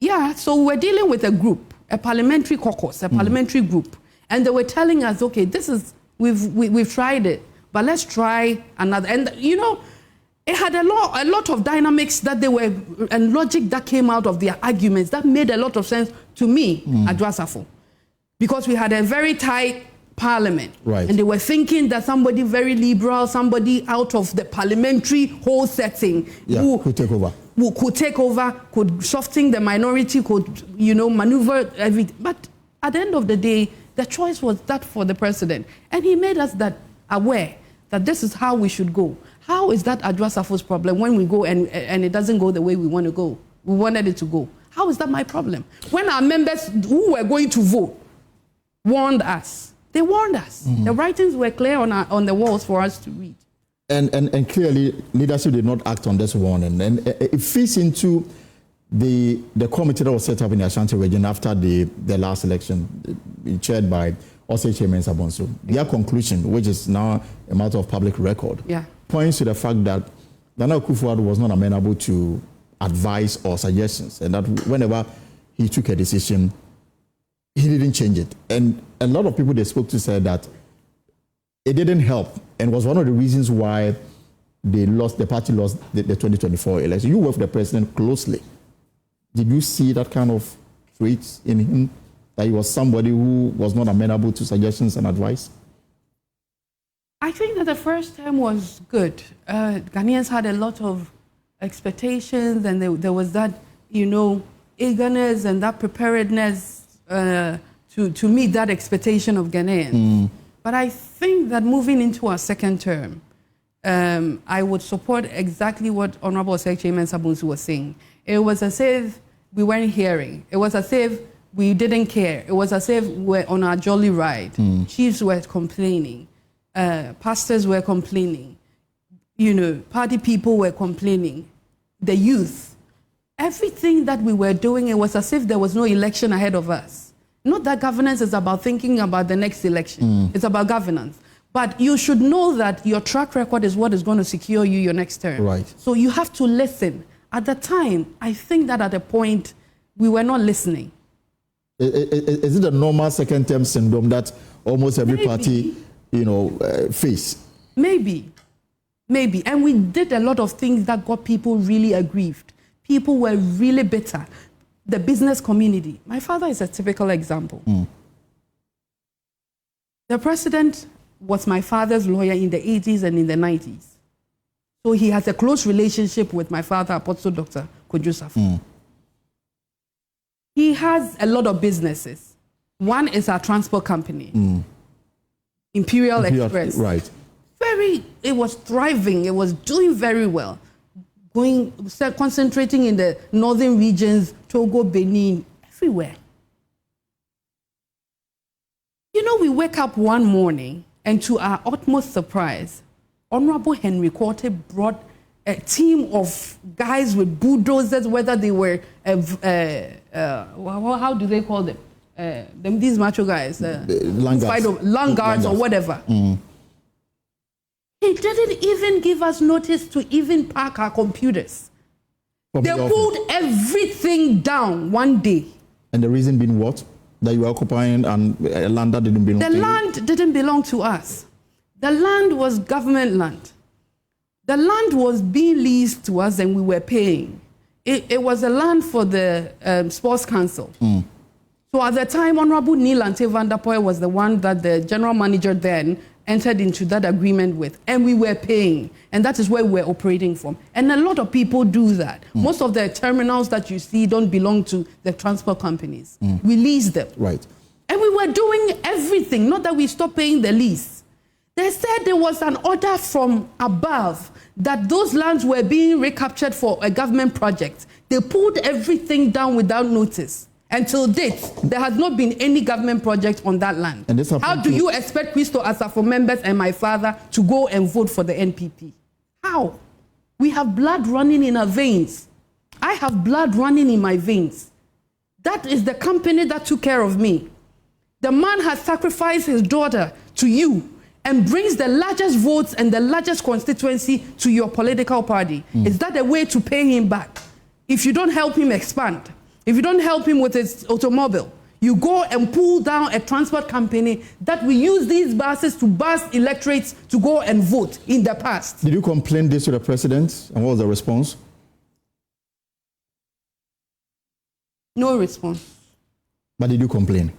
Yeah, so we're dealing with a group, a parliamentary caucus, a parliamentary group, and they were telling us, okay, this is, we've tried it, but let's try another. And you know, it had a lot of dynamics that they were, and logic that came out of their arguments that made a lot of sense to me, Adwoa Safo, because we had a very tight Parliament, and they were thinking that somebody very liberal, somebody out of the parliamentary whole setting, who could take over, could soften the minority, could, you know, maneuver everything. But at the end of the day, the choice was that for the president, and he made us that aware that this is how we should go. How is that Adwoa Safo's problem when we go and it doesn't go the way we want to go? We wanted it to go. How is that my problem? When our members who were going to vote warned us. They warned us. The writings were clear on the walls for us to read. And clearly, leadership did not act on this warning. And it fits into the committee that was set up in the Ashanti region after the last election, chaired by Chairman Sambunsu. Their conclusion, which is now a matter of public record, points to the fact that Nana Akufo-Addo was not amenable to advice or suggestions, and that whenever he took a decision, he didn't change it. And a lot of people they spoke to said that it didn't help, and was one of the reasons why the party lost the 2024 election. You worked with the president closely. Did you see that kind of traits in him, that he was somebody who was not amenable to suggestions and advice? I think that the first term was good. Ghanaians had a lot of expectations, and there was that, you know, eagerness and that preparedness to meet that expectation of Ghanaians. But I think that moving into our second term, I would support exactly what Honourable Chairman Sambunsu was saying. It was as if we weren't hearing. It was as if we didn't care. It was as if we were on our jolly ride. Chiefs were complaining. Pastors were complaining. You know, party people were complaining. The youth. Everything that we were doing, it was as if there was no election ahead of us. Not that governance is about thinking about the next election. It's about governance. But you should know that your track record is what is going to secure you your next term. Right. So you have to listen. At the time, I think that at a point, we were not listening. Is it a normal second term syndrome that almost every party, you know, face? Maybe. And we did a lot of things that got people really aggrieved. People were really bitter. The business community. My father is a typical example. The president was my father's lawyer in the 80s and in the 90s. So he has a close relationship with my father, Apostle Dr. Kojo Safo. He has a lot of businesses. One is our transport company, Imperial Express. Right. Very was thriving. It was doing very well. Concentrating in the northern regions, Togo, Benin, everywhere. You know, we wake up one morning, and to our utmost surprise, Honorable Henry Quartey brought a team of guys with bulldozers, whether they were, how do they call them? These macho guys, Langards or whatever. Mm. He didn't even give us notice to even park our computers. They pulled everything down one day. And the reason being what? That you were occupying and land that didn't belong to you? The land didn't belong to us. The land was government land. The land was being leased to us and we were paying. It was a land for the Sports Council. Mm. So at the time, Honorable Neil Ante van der Poel was the one that the general manager then entered into that agreement with, and we were paying, and that is where we were operating from. And a lot of people do that. Mm. Most of the terminals that you see don't belong to the transport companies. Mm. We lease them. Right. And we were doing everything, not that we stopped paying the lease. They said there was an order from above that those lands were being recaptured for a government project. They pulled everything down without notice. Until date, there has not been any government project on that land. And how do you expect Christo Asafo members and my father to go and vote for the NPP? How? We have blood running in our veins. I have blood running in my veins. That is the company that took care of me. The man has sacrificed his daughter to you and brings the largest votes and the largest constituency to your political party. Mm. Is that a way to pay him back? If you don't help him expand, if you don't help him with his automobile, you go and pull down a transport company that will use these buses to bus electorates to go and vote in the past. Did you complain this to the president? And what was the response? No response. But did you complain?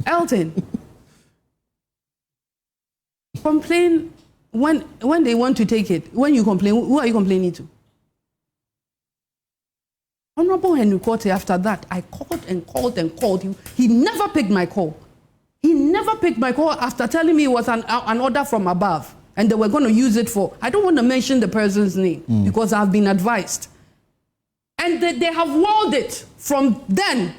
Elton. Complain when they want to take it. When you complain, who are you complaining to? Honorable Henry Quartey, after that, I called and called and called him. He never picked my call. He never picked my call after telling me it was an order from above and they were going to use it for, I don't want to mention the person's name because I've been advised. And they have walled it from then.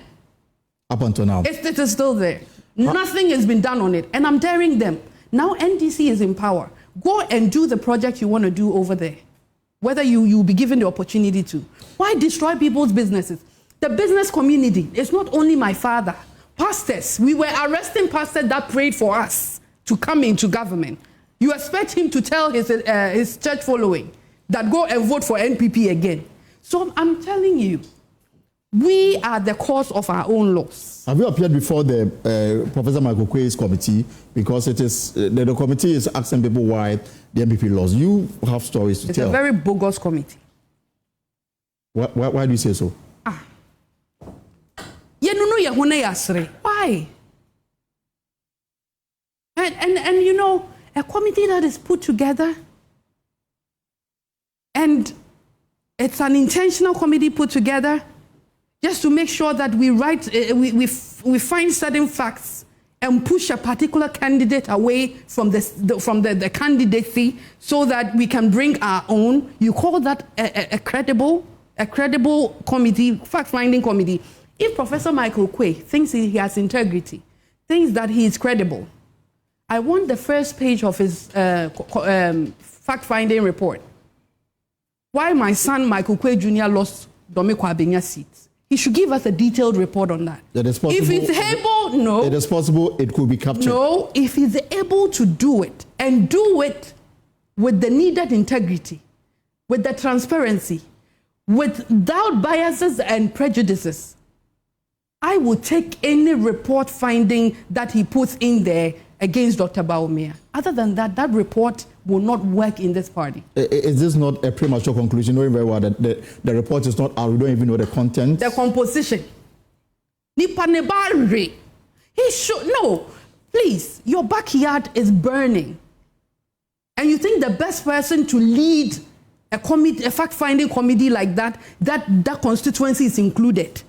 Up until now. It is still there. Nothing has been done on it. And I'm daring them. Now NDC is in power. Go and do the project you want to do over there. Whether you'll be given the opportunity to. Why destroy people's businesses? The business community, it's not only my father. Pastors, we were arresting pastors that prayed for us to come into government. You expect him to tell his church following that go and vote for NPP again. So I'm telling you, we are the cause of our own loss. Have you appeared before the Professor Michael Quay's committee? Because it is the committee is asking people why the NPP lost. You have stories to tell. It's a very bogus committee. Why do you say so? Why? And you know, a committee that is put together and it's an intentional committee put together just to make sure that we find certain facts and push a particular candidate away from the candidacy so that we can bring our own. You call that a credible committee, fact-finding committee. If Professor Michael Quay thinks he has integrity, thinks that he is credible, I want the first page of his fact-finding report. Why my son Michael Quay Jr. lost Dome-Kwabenya seats. He should give us a detailed report on that. That is possible. If he's able, no. It is possible it could be captured. No, if he's able to do it and do it with the needed integrity, with the transparency, without biases and prejudices, I will take any report finding that he puts in there against Dr. Bawumia. Other than that, that report will not work in this party. Is this not a premature conclusion, knowing very well that the report is not out? We don't even know the content. The composition. He should, no, please, your backyard is burning. And you think the best person to lead a committee, a fact-finding committee like that constituency is included.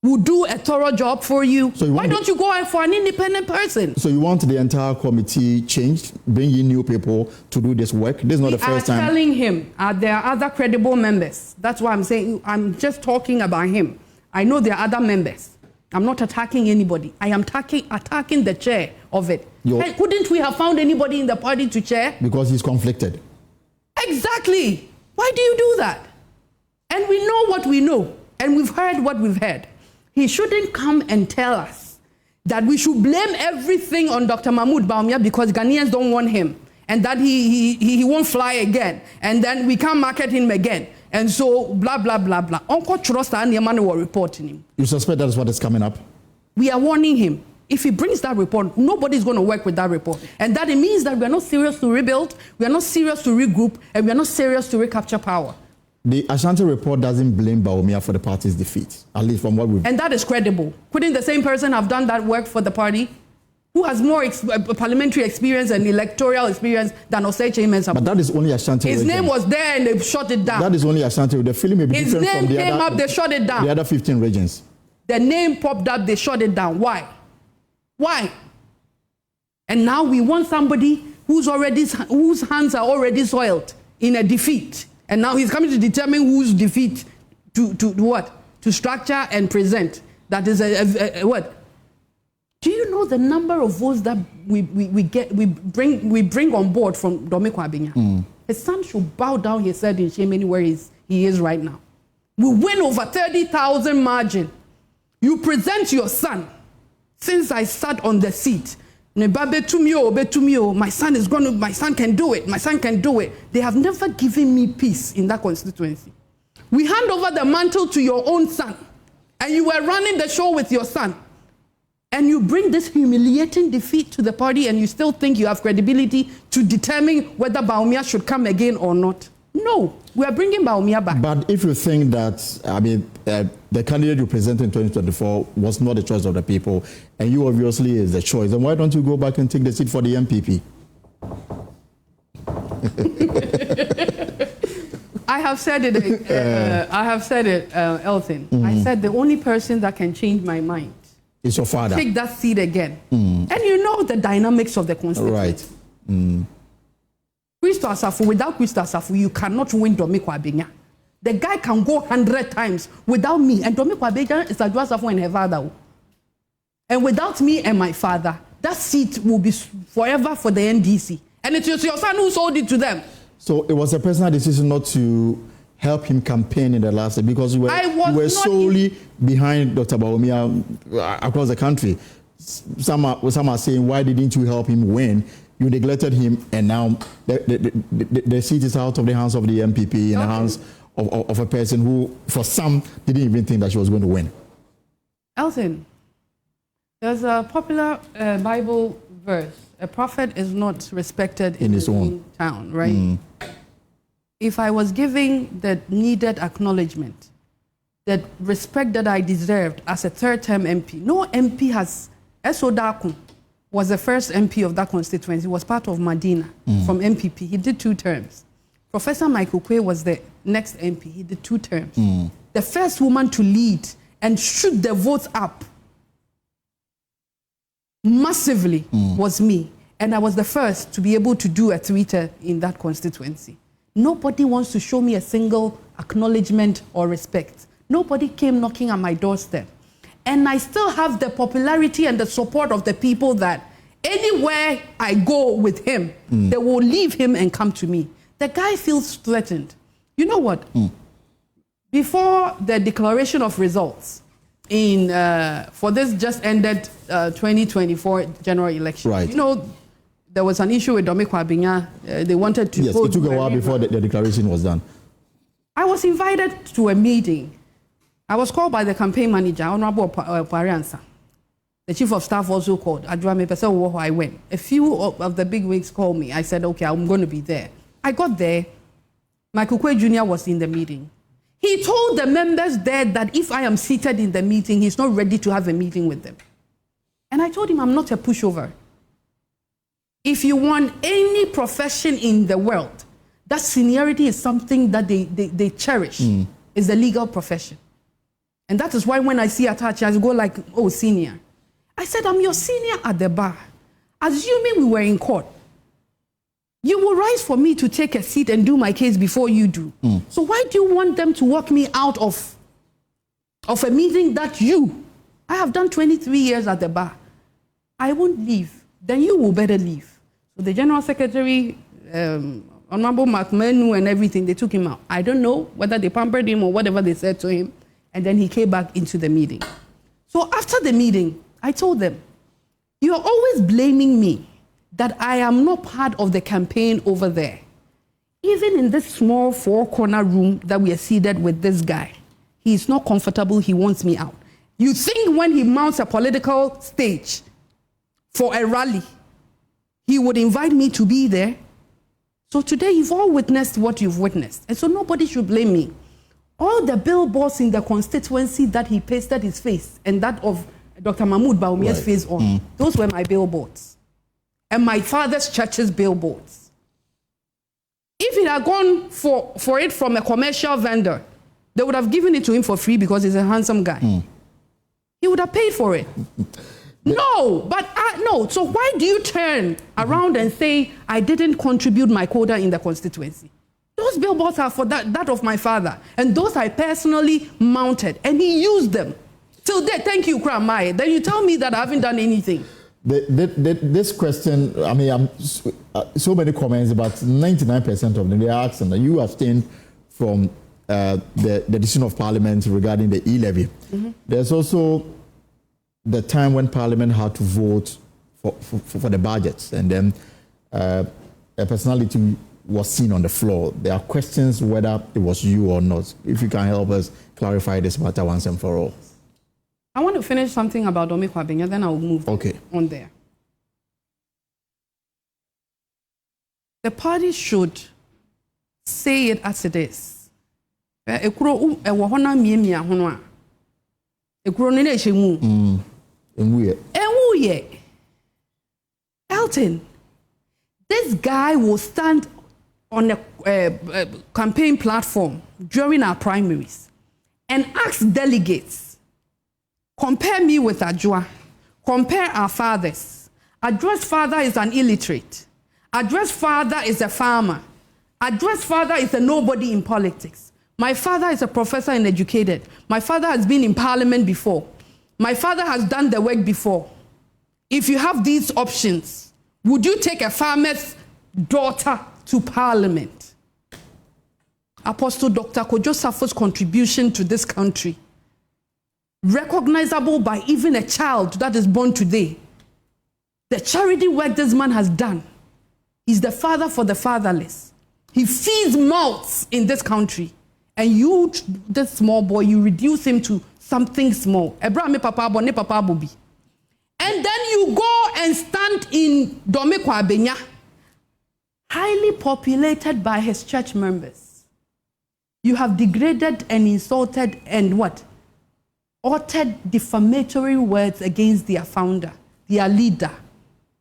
will do a thorough job for you. So why don't you go out for an independent person? So you want the entire committee changed, bring in new people to do this work? This is not the first time. I'm telling him there are other credible members. That's why I'm saying I'm just talking about him. I know there are other members. I'm not attacking anybody. I am attacking the chair of it. Hey, couldn't we have found anybody in the party to chair? Because he's conflicted. Exactly. Why do you do that? And we know what we know, and we've heard what we've heard. He shouldn't come and tell us that we should blame everything on Dr. Mahmoud Bawumia because Ghanaians don't want him, and that he won't fly again, and then we can't market him again, and so blah blah blah blah. Uncle Trosta and Yamani were reporting him. You suspect that is what is coming up? We are warning him. If he brings that report, nobody's going to work with that report, and that it means that we are not serious to rebuild, we are not serious to regroup, and we are not serious to recapture power. The Ashanti report doesn't blame Bawumia for the party's defeat, at least from what we've... And that is credible. Couldn't the same person have done that work for the party? Who has more parliamentary experience and electoral experience than Osei Mensa? But that is only Ashanti. His name was there and they shut it down. That is only Ashanti. The feeling may be different from the other... His name came up, they shut it down. The other 15 regions. The name popped up, they shut it down. Why? Why? And now we want somebody whose hands are already soiled in a defeat. And now he's coming to determine whose defeat to what? To structure and present. That is a what? Do you know the number of votes that we bring on board from Dome-Kwabenya? His son should bow down his head in shame anywhere he is right now. We win over 30,000 margin. You present your son. Since I sat on the seat, my son can do it. My son can do it. They have never given me peace in that constituency. We hand over the mantle to your own son, and you were running the show with your son, and you bring this humiliating defeat to the party, and you still think you have credibility to determine whether Bawumia should come again or not. No, we are bringing Bawumia back. But if you think that, the candidate you presented in 2024 was not the choice of the people, and you obviously is the choice, then why don't you go back and take the seat for the MPP? I have said it, Elton. I said the only person that can change my mind is your father. Take that seat again. And you know the dynamics of the constituency. Right. Crystal Safo, without Crystal Safo, you cannot win Dome-Kwabenya. The guy can go 100 times without me. And Dome-Kwabenya is Adwoa Safo and her father. And without me and my father, that seat will be forever for the NDC. And it's your son who sold it to them. So it was a personal decision not to help him campaign in the last day because you were solely behind Dr. Bawumia across the country. Some are saying, why didn't you help him win? You neglected him, and now the seat is out of the hands of the MPP in the hands of a person who, for some, didn't even think that she was going to win. Elton, there's a popular Bible verse. A prophet is not respected in his own town, right? If I was giving the needed acknowledgement, the respect that I deserved as a third-term MP, no MP has... Esodaku was the first MP of that constituency. He was part of Medina from MPP. He did 2 terms. Professor Michael Quay was the next MP. He did 2 terms. The first woman to lead and shoot the votes up massively was me. And I was the first to be able to do a 3-term in that constituency. Nobody wants to show me a single acknowledgement or respect. Nobody came knocking on my doorstep. And I still have the popularity and the support of the people that anywhere I go with him, they will leave him and come to me. The guy feels threatened. You know what? Before the declaration of results for this just ended 2024 general election, right. You know, there was an issue with Dome-Kwabenya. They wanted to... Yes, it took a while before the declaration was done. I was invited to a meeting. I was called by the campaign manager, Honorable Pariansa. The chief of staff also called. I went. A few of the big wigs called me. I said, okay, I'm going to be there. I got there. Michael Quay Jr. was in the meeting. He told the members there that if I am seated in the meeting, he's not ready to have a meeting with them. And I told him I'm not a pushover. If you want any profession in the world, that seniority is something that they cherish. It's the legal profession. And that is why when I see attached, I go like, oh, senior. I said, I'm your senior at the bar. Assuming we were in court, you will rise for me to take a seat and do my case before you do. So why do you want them to walk me out of a meeting that I have done 23 years at the bar. I won't leave. Then you will better leave. So the General Secretary, Honorable McMenu and everything, they took him out. I don't know whether they pampered him or whatever they said to him. And then he came back into the meeting. So after the meeting, I told them, you are always blaming me that I am not part of the campaign over there. Even in this small four-corner room that we are seated with this guy, he is not comfortable, he wants me out. You think when he mounts a political stage for a rally, he would invite me to be there? So today you've all witnessed what you've witnessed. And so nobody should blame me. All the billboards in the constituency that he pasted his face and that of Dr. Mahmoud Bawumia's face on, those were my billboards. And my father's church's billboards. If he had gone for it from a commercial vendor, they would have given it to him for free because he's a handsome guy. He would have paid for it. No, but no. So why do you turn around and say, I didn't contribute my quota in the constituency? Those billboards are for that of my father. And those I personally mounted. And he used them. Till there, thank you, Kramai. Then you tell me that I haven't done anything. This question, I mean, so many comments, but 99% of them, they are asking that you abstained from the decision of Parliament regarding the E-Levy. There's also the time when Parliament had to vote for the budgets, and then a personality was seen on the floor. There are questions whether it was you or not. If you can help us clarify this matter once and for all. I want to finish something about Dome-Kwabenya, then I'll move on there. The party should say it as it is. Elton, this guy will stand on a campaign platform during our primaries and ask delegates, compare me with Adwoa, compare our fathers. Adwoa's father is an illiterate. Adwoa's father is a farmer. Adwoa's father is a nobody in politics. My father is a professor and educated. My father has been in Parliament before. My father has done the work before. If you have these options, would you take a farmer's daughter to Parliament? Apostle Dr. Kojo Safo's contribution to this country, recognizable by even a child that is born today. The charity work this man has done. He's the father for the fatherless. He feeds mouths in this country. And you, this small boy, you reduce him to something small. And then you go and stand in Dome-Kwabenya, highly populated by his church members. You have degraded and insulted and what? Uttered defamatory words against their founder, their leader,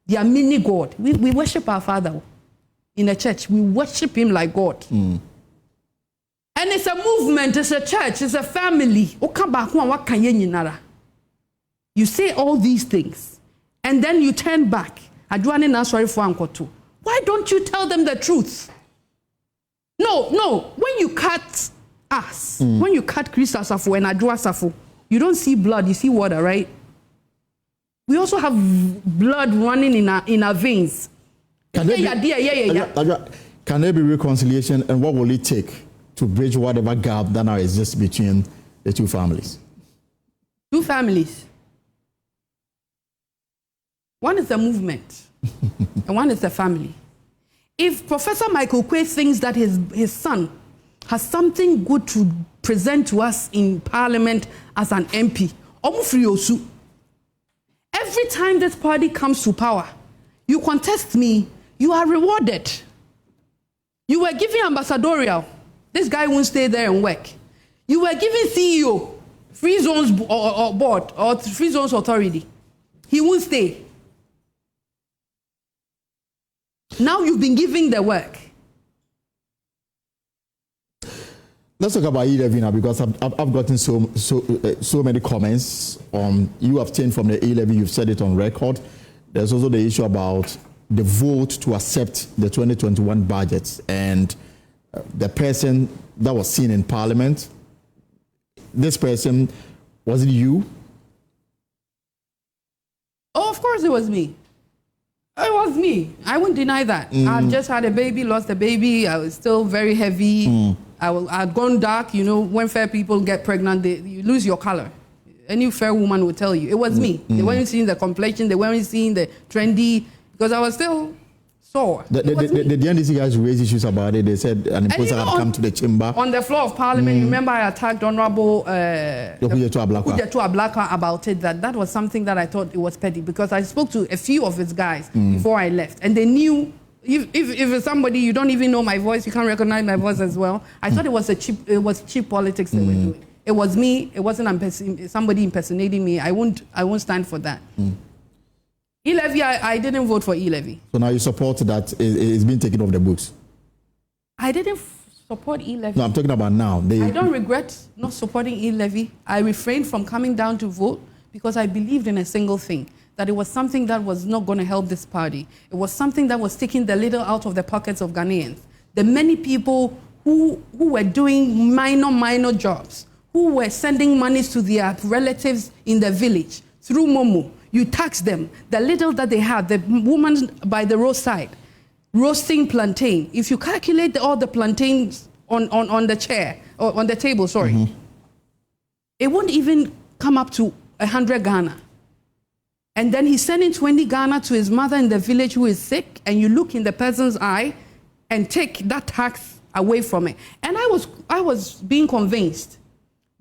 their mini God. We worship our father in a church. We worship him like God. And it's a movement, it's a church, it's a family. You say all these things, and then you turn back. Why don't you tell them the truth? No. When you cut us, when you cut Chris Safo and Adwoa Safo, you don't see blood, you see water, right? We also have blood running in our veins. Can there be reconciliation, and what will it take to bridge whatever gap that now exists between the two families? Two families. One is the movement, and one is the family. If Professor Michael Quay thinks that his son has something good to present to us in Parliament as an MP, every time this party comes to power, you contest me, you are rewarded. You were giving ambassadorial. This guy won't stay there and work. You were giving CEO, free zones or board, or free zones authority. He won't stay. Now you've been giving the work. Let's talk about E-Levy now, because I've gotten so many comments on. You have changed from the E-Levy. You've said it on record. There's also the issue about the vote to accept the 2021 budgets and the person that was seen in Parliament. This person, was it you? Oh, of course it was me. It was me. I wouldn't deny that. I just had a baby, lost a baby. I was still very heavy. I'd gone dark. You know, when fair people get pregnant, you lose your color. Any fair woman will tell you. It was me. They weren't seeing the complexion. They weren't seeing the trendy, because I was still sore. The NDC guys raised issues about it. They said an imposter had come to the chamber. On the floor of Parliament, remember I attacked Honorable Ujetu Ablaka about it. That was something that I thought it was petty, because I spoke to a few of his guys before I left, and they knew. If it's somebody you don't even know my voice, you can't recognize my voice as well. I thought it was cheap politics they were doing. It was me. It wasn't somebody impersonating me. I won't stand for that. E-Levy, I didn't vote for E-Levy. So now you support that it's been taken off the books? I didn't support E-Levy. No, I'm talking about now. I don't regret not supporting E-Levy. I refrained from coming down to vote because I believed in a single thing, that it was something that was not going to help this party. It was something that was taking the little out of the pockets of Ghanaians. The many people who were doing minor jobs, who were sending monies to their relatives in the village through Momo. You tax them. The little that they have, the woman by the roadside roasting plantain. If you calculate all the plantains on the chair, or on the table, sorry, it won't even come up to 100 Ghana. And then he's sending 20 Ghana to his mother in the village who is sick, and you look in the person's eye and take that tax away from it. And I was being convinced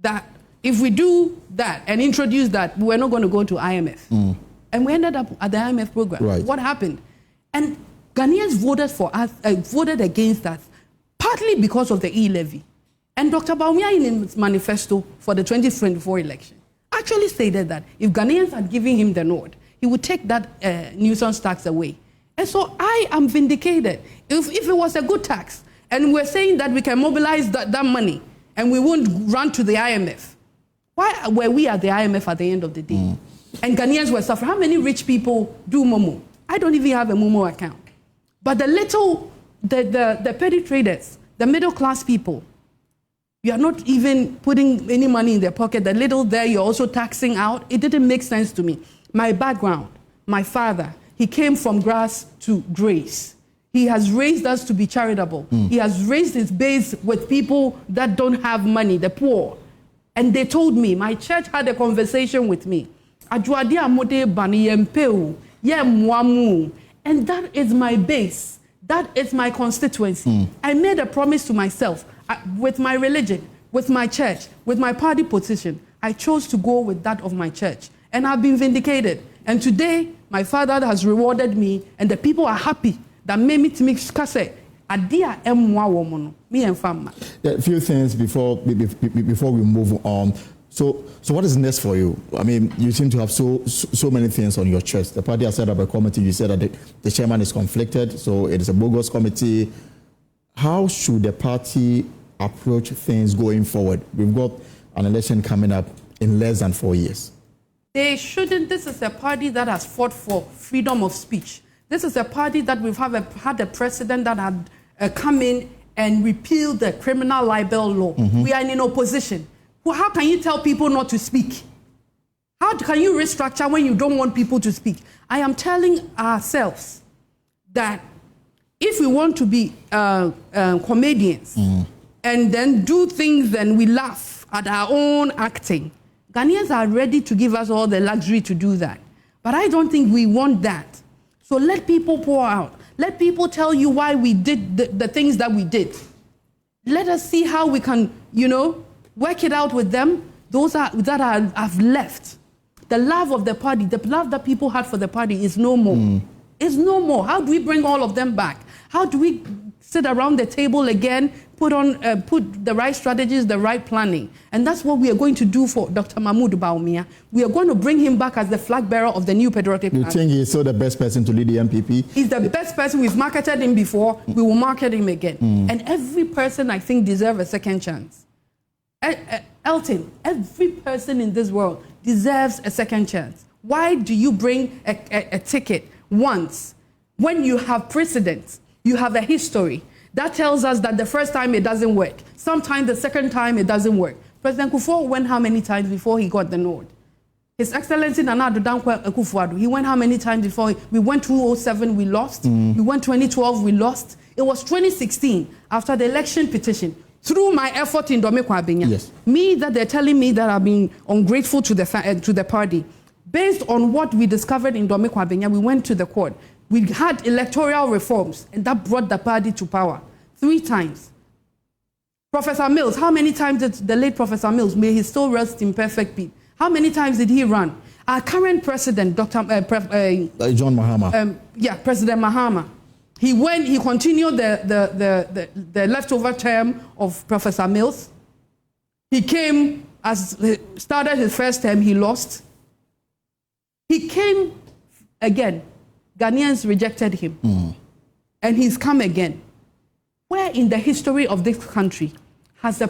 that if we do that and introduce that, we're not going to go to IMF. And we ended up at the IMF program. Right. What happened? And Ghanaians voted for us, voted against us, partly because of the E-Levy. And Dr. Bawumia, in his manifesto for the 2024 election, actually stated that if Ghanaians had given him the nod, he would take that nuisance tax away. And so I am vindicated. If it was a good tax, and we're saying that we can mobilize that money, and we won't run to the IMF, why were we at the IMF at the end of the day? And Ghanaians were suffering. How many rich people do Momo? I don't even have a Momo account. But the petty traders, the middle class people, you are not even putting any money in their pocket. The little there, you're also taxing out. It didn't make sense to me. My background, my father, he came from grass to grace. He has raised us to be charitable. He has raised his base with people that don't have money, the poor. And they told me, my church had a conversation with me. And that is my base. That is my constituency. I made a promise to myself, with my religion, with my church, with my party position. I chose to go with that of my church. And I've been vindicated. And today, my father has rewarded me, and the people are happy that made me to make kase. Me and family. A few things before we move on. So what is next for you? I mean, you seem to have so many things on your chest. The party has set up a committee. You said that the chairman is conflicted, so it is a bogus committee. How should the party approach things going forward? We've got an election coming up in less than 4 years. They shouldn't. This is a party that has fought for freedom of speech. This is a party that we've had a president that had come in and repealed the criminal libel law. We are in opposition. Well, how can you tell people not to speak? How can you restructure when you don't want people to speak? I am telling ourselves that if we want to be comedians and then do things and we laugh at our own acting, Ghanaians are ready to give us all the luxury to do that. But I don't think we want that. So let people pour out. Let people tell you why we did the things that we did. Let us see how we can, work it out with them. Those that have left. The love of the party, the love that people had for the party is no more. It's no more. How do we bring all of them back? How do we sit around the table again, put the right strategies, the right planning? And that's what we are going to do for Dr. Mahmoud Bawumia. We are going to bring him back as the flag bearer of the new patriotic party. You think he's still the best person to lead the NPP? He's the best person. We've marketed him before. We will market him again. And every person, I think, deserves a second chance. Elton, every person in this world deserves a second chance. Why do you bring a ticket once when you have precedents, you have a history that tells us that the first time it doesn't work, sometimes the second time it doesn't work? President Kufuor went how many times before he got the nod? His Excellency Nana Addo Dankwa Akufo-Addo, he went how many times before? We went 2007, we lost. We went 2012, we lost. It was 2016, after the election petition, through my effort in Dome-Kwabenya. Yes. Me, that they're telling me that I've been ungrateful to the party. Based on what we discovered in Dome-Kwabenya, we went to the court. We had electoral reforms, and that brought the party to power 3 times. Professor Mills, how many times did the late Professor Mills, may he still rest in perfect peace, how many times did he run? Our current president, John Mahama. President Mahama. He continued the leftover term of Professor Mills. He started his first term, he lost. He came again. Ghanaians rejected him. And he's come again. Where in the history of this country has a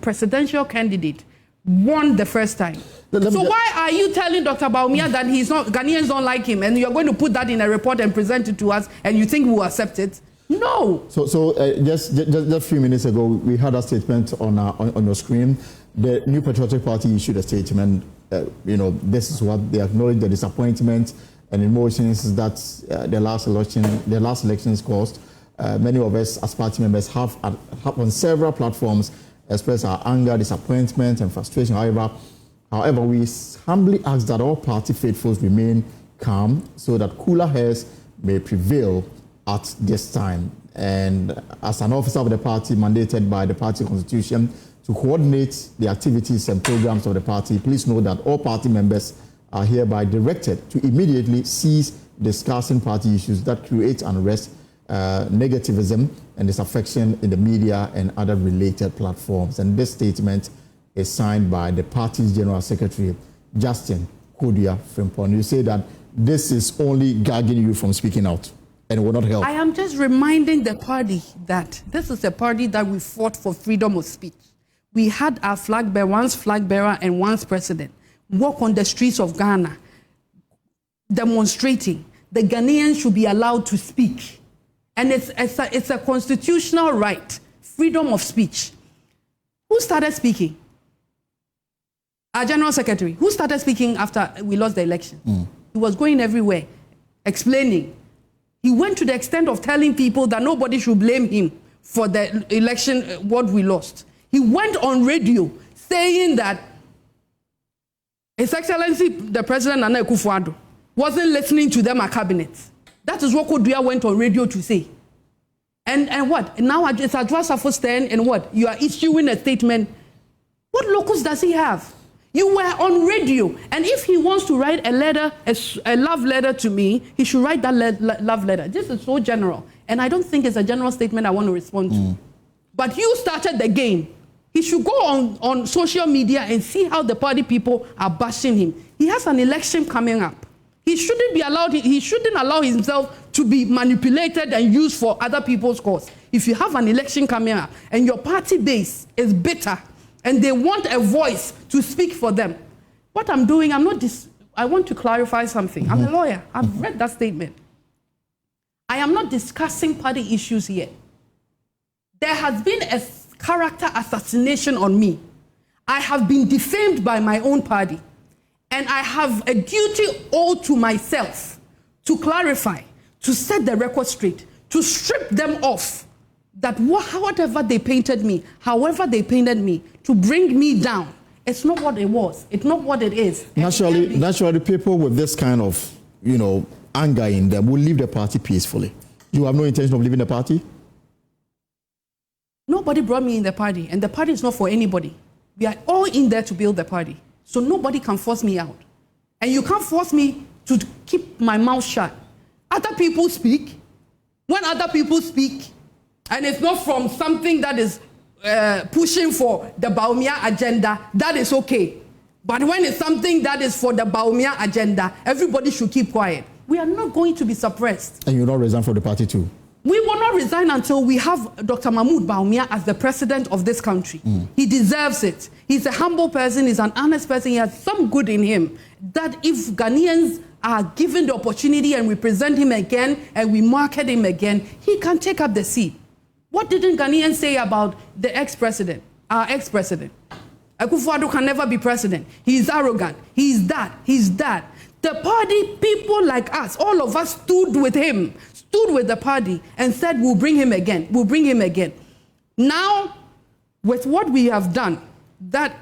presidential candidate won the first time? So why are you telling Dr. Bawumia that Ghanaians don't like him, and you're going to put that in a report and present it to us, and you think we'll accept it? No. So just a few minutes ago, we had a statement on your screen. The New Patriotic Party issued a statement. This is what they acknowledge the disappointment and emotions that the last elections caused. Many of us as party members have on several platforms expressed our anger, disappointment, and frustration. However, we humbly ask that all party faithfuls remain calm so that cooler heads may prevail at this time. And as an officer of the party mandated by the party constitution to coordinate the activities and programs of the party, please know that all party members are hereby directed to immediately cease discussing party issues that create unrest, negativism, and disaffection in the media and other related platforms. And this statement is signed by the party's General Secretary, Justin Kodia Frimpong. You say that this is only gagging you from speaking out and it will not help. I am just reminding the party that this is a party that we fought for freedom of speech. We had our flag bearer, once flag bearer and once president, walk on the streets of Ghana demonstrating the Ghanaians should be allowed to speak. And it's a constitutional right, freedom of speech. Who started speaking? Our General Secretary. Who started speaking after we lost the election? He was going everywhere, explaining. He went to the extent of telling people that nobody should blame him for the election, what we lost. He went on radio saying that His Excellency, the President Nana Akufo-Addo, wasn't listening to them at cabinet. That is what Kodua went on radio to say. And what? Now it's Adwoa Safo's turn, and what? You are issuing a statement. What locus does he have? You were on radio, and if he wants to write a letter, a love letter to me, he should write that love letter. This is so general, and I don't think it's a general statement I want to respond to. But you started the game. He should go on social media and see how the party people are bashing him. He has an election coming up. He shouldn't be allowed. He shouldn't allow himself to be manipulated and used for other people's cause. If you have an election coming up and your party base is bitter and they want a voice to speak for them, what I'm doing, I want to clarify something. I'm a lawyer. I've read that statement. I am not discussing party issues here. There has been a character assassination on me. I have been defamed by my own party. And I have a duty owed to myself to clarify, to set the record straight, to strip them off that whatever they painted me, however they painted me, to bring me down, it's not what it was. It's not what it is. Naturally, people with this kind of, anger in them will leave the party peacefully. You have no intention of leaving the party? Nobody brought me in the party, and the party is not for anybody. We are all in there to build the party. So nobody can force me out. And you can't force me to keep my mouth shut. Other people speak. When other people speak, and it's not from something that is pushing for the Bawumia agenda, that is okay. But when it's something that is for the Bawumia agenda, everybody should keep quiet. We are not going to be suppressed. And you'll not resign from the party too? We will not resign until we have Dr. Mahmoud Bawumia as the president of this country. He deserves it. He's a humble person. He's an honest person. He has some good in him. That if Ghanaians are given the opportunity and we present him again and we market him again, he can take up the seat. What didn't Ghanaians say about the ex-president, our ex-president? Akufo-Addo can never be president. He's arrogant. He's that. He's that. The party, people like us, all of us stood with him, stood with the party and said, we'll bring him again. We'll bring him again. Now, with what we have done, that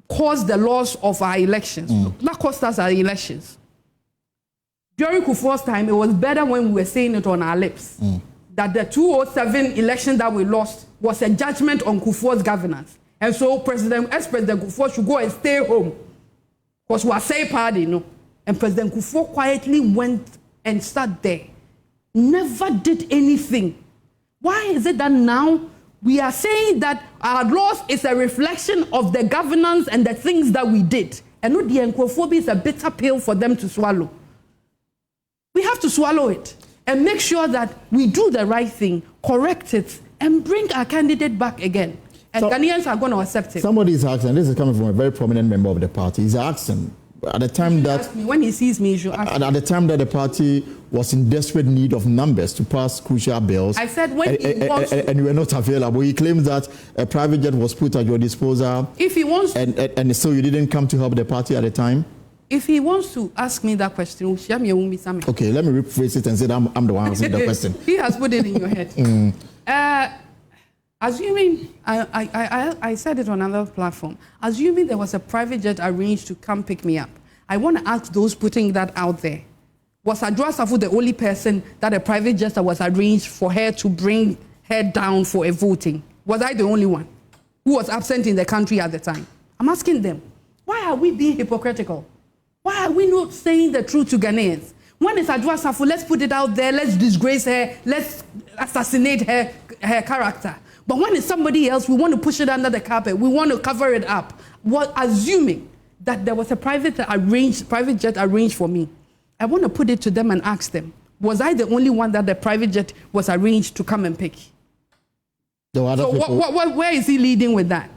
caused the loss of our elections. That cost us our elections. During Kufuor's time, it was better when we were saying it on our lips. That the 2007 election that we lost was a judgment on Kufuor's governance. And so ex-President Kufuor should go and stay home. Because we are saying party, you know. And President Kufuor quietly went and sat there. Never did anything. Why is it that now we are saying that our loss is a reflection of the governance and the things that we did? And not the Nkrofo is a bitter pill for them to swallow. We have to swallow it and make sure that we do the right thing, correct it, and bring our candidate back again. And so, Ghanaians are going to accept it. Somebody is asking, and this is coming from a very prominent member of the party, he's asking, at the time that when he sees me, he should ask me. At the time that the party was in desperate need of numbers to pass crucial bills, I said when he wants to, and you were not available, he claims that a private jet was put at your disposal. If he wants to, and so you didn't come to help the party at the time. If he wants to ask me that question, okay, let me rephrase it and say that I'm the one answering the question. He has put it in your head. Assuming, I said it on another platform, assuming there was a private jet arranged to come pick me up, I want to ask those putting that out there, was Adwoa Safo the only person that a private jet was arranged for her to bring her down for a voting? Was I the only one who was absent in the country at the time? I'm asking them, why are we being hypocritical? Why are we not saying the truth to Ghanaians? When it's Adwoa Safo, let's put it out there, let's disgrace her, let's assassinate her character. But when it's somebody else, we want to push it under the carpet. We want to cover it up. Well, assuming that there was a private jet arranged for me, I want to put it to them and ask them, was I the only one that the private jet was arranged to come and pick? So where is he leading with that?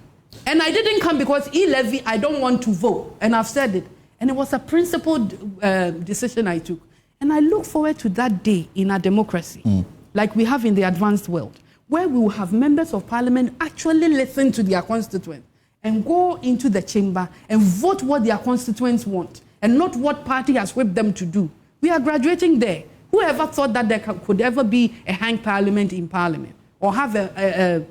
And I didn't come because E-Levy, I don't want to vote. And I've said it. And it was a principled decision I took. And I look forward to that day in our democracy, like we have in the advanced world, where we will have members of parliament actually listen to their constituents and go into the chamber and vote what their constituents want and not what party has whipped them to do. We are graduating there. Whoever thought that there could ever be a hang parliament in parliament or have a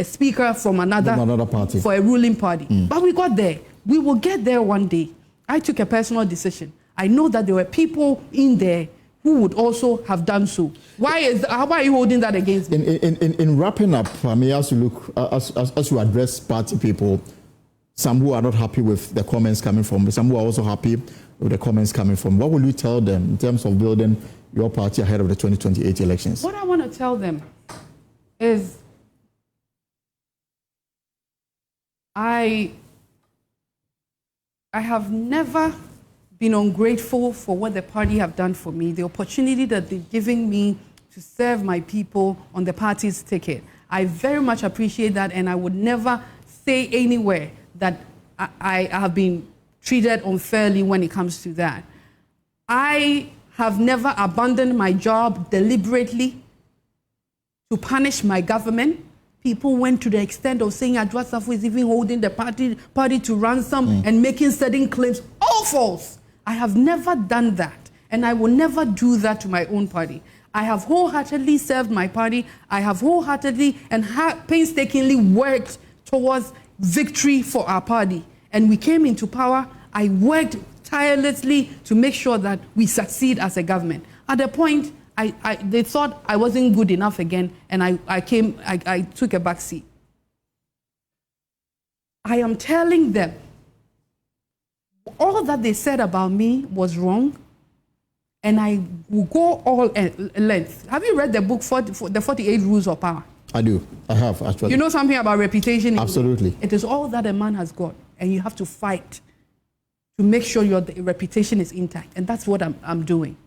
speaker from another party for a ruling party? But we got there. We will get there one day. I took a personal decision. I know that there were people in there who would also have done so. How are you holding that against me? In wrapping up, I may ask you as you address party people, some who are not happy with the comments coming from, some who are also happy with the comments coming from. What will you tell them in terms of building your party ahead of the 2028 elections? What I want to tell them is I have never been ungrateful for what the party have done for me, the opportunity that they're giving me to serve my people on the party's ticket. I very much appreciate that, and I would never say anywhere that I have been treated unfairly when it comes to that. I have never abandoned my job deliberately to punish my government. People went to the extent of saying Adwoa Safo is even holding the party to ransom and making certain claims. All false. I have never done that, and I will never do that to my own party. I have wholeheartedly served my party. I have wholeheartedly and painstakingly worked towards victory for our party. And we came into power. I worked tirelessly to make sure that we succeed as a government. At the point, they thought I wasn't good enough again, and I took a back seat. I am telling them, all that they said about me was wrong, and I will go all length. Have you read the book, The 48 Rules of Power? I do. I have, actually. You know something about reputation? Absolutely. It is all that a man has got, and you have to fight to make sure your reputation is intact, and that's what I'm doing.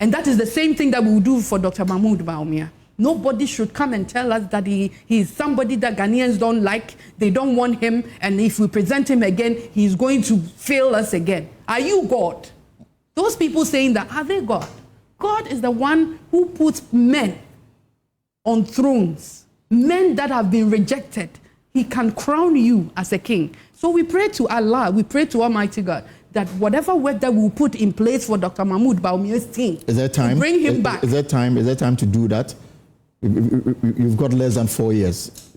And that is the same thing that we will do for Dr. Mahmoud Bawumia. Nobody should come and tell us that he is somebody that Ghanaians don't like, they don't want him, and if we present him again, he's going to fail us again. Are you God? Those people saying that, are they God? God is the one who puts men on thrones, men that have been rejected. He can crown you as a king. So we pray to Allah, we pray to Almighty God, that whatever work that we will put in place for Dr. Mahmoud Bawumia's team, is there time? Bring him back. Is there time to do that? You've got less than 4 years.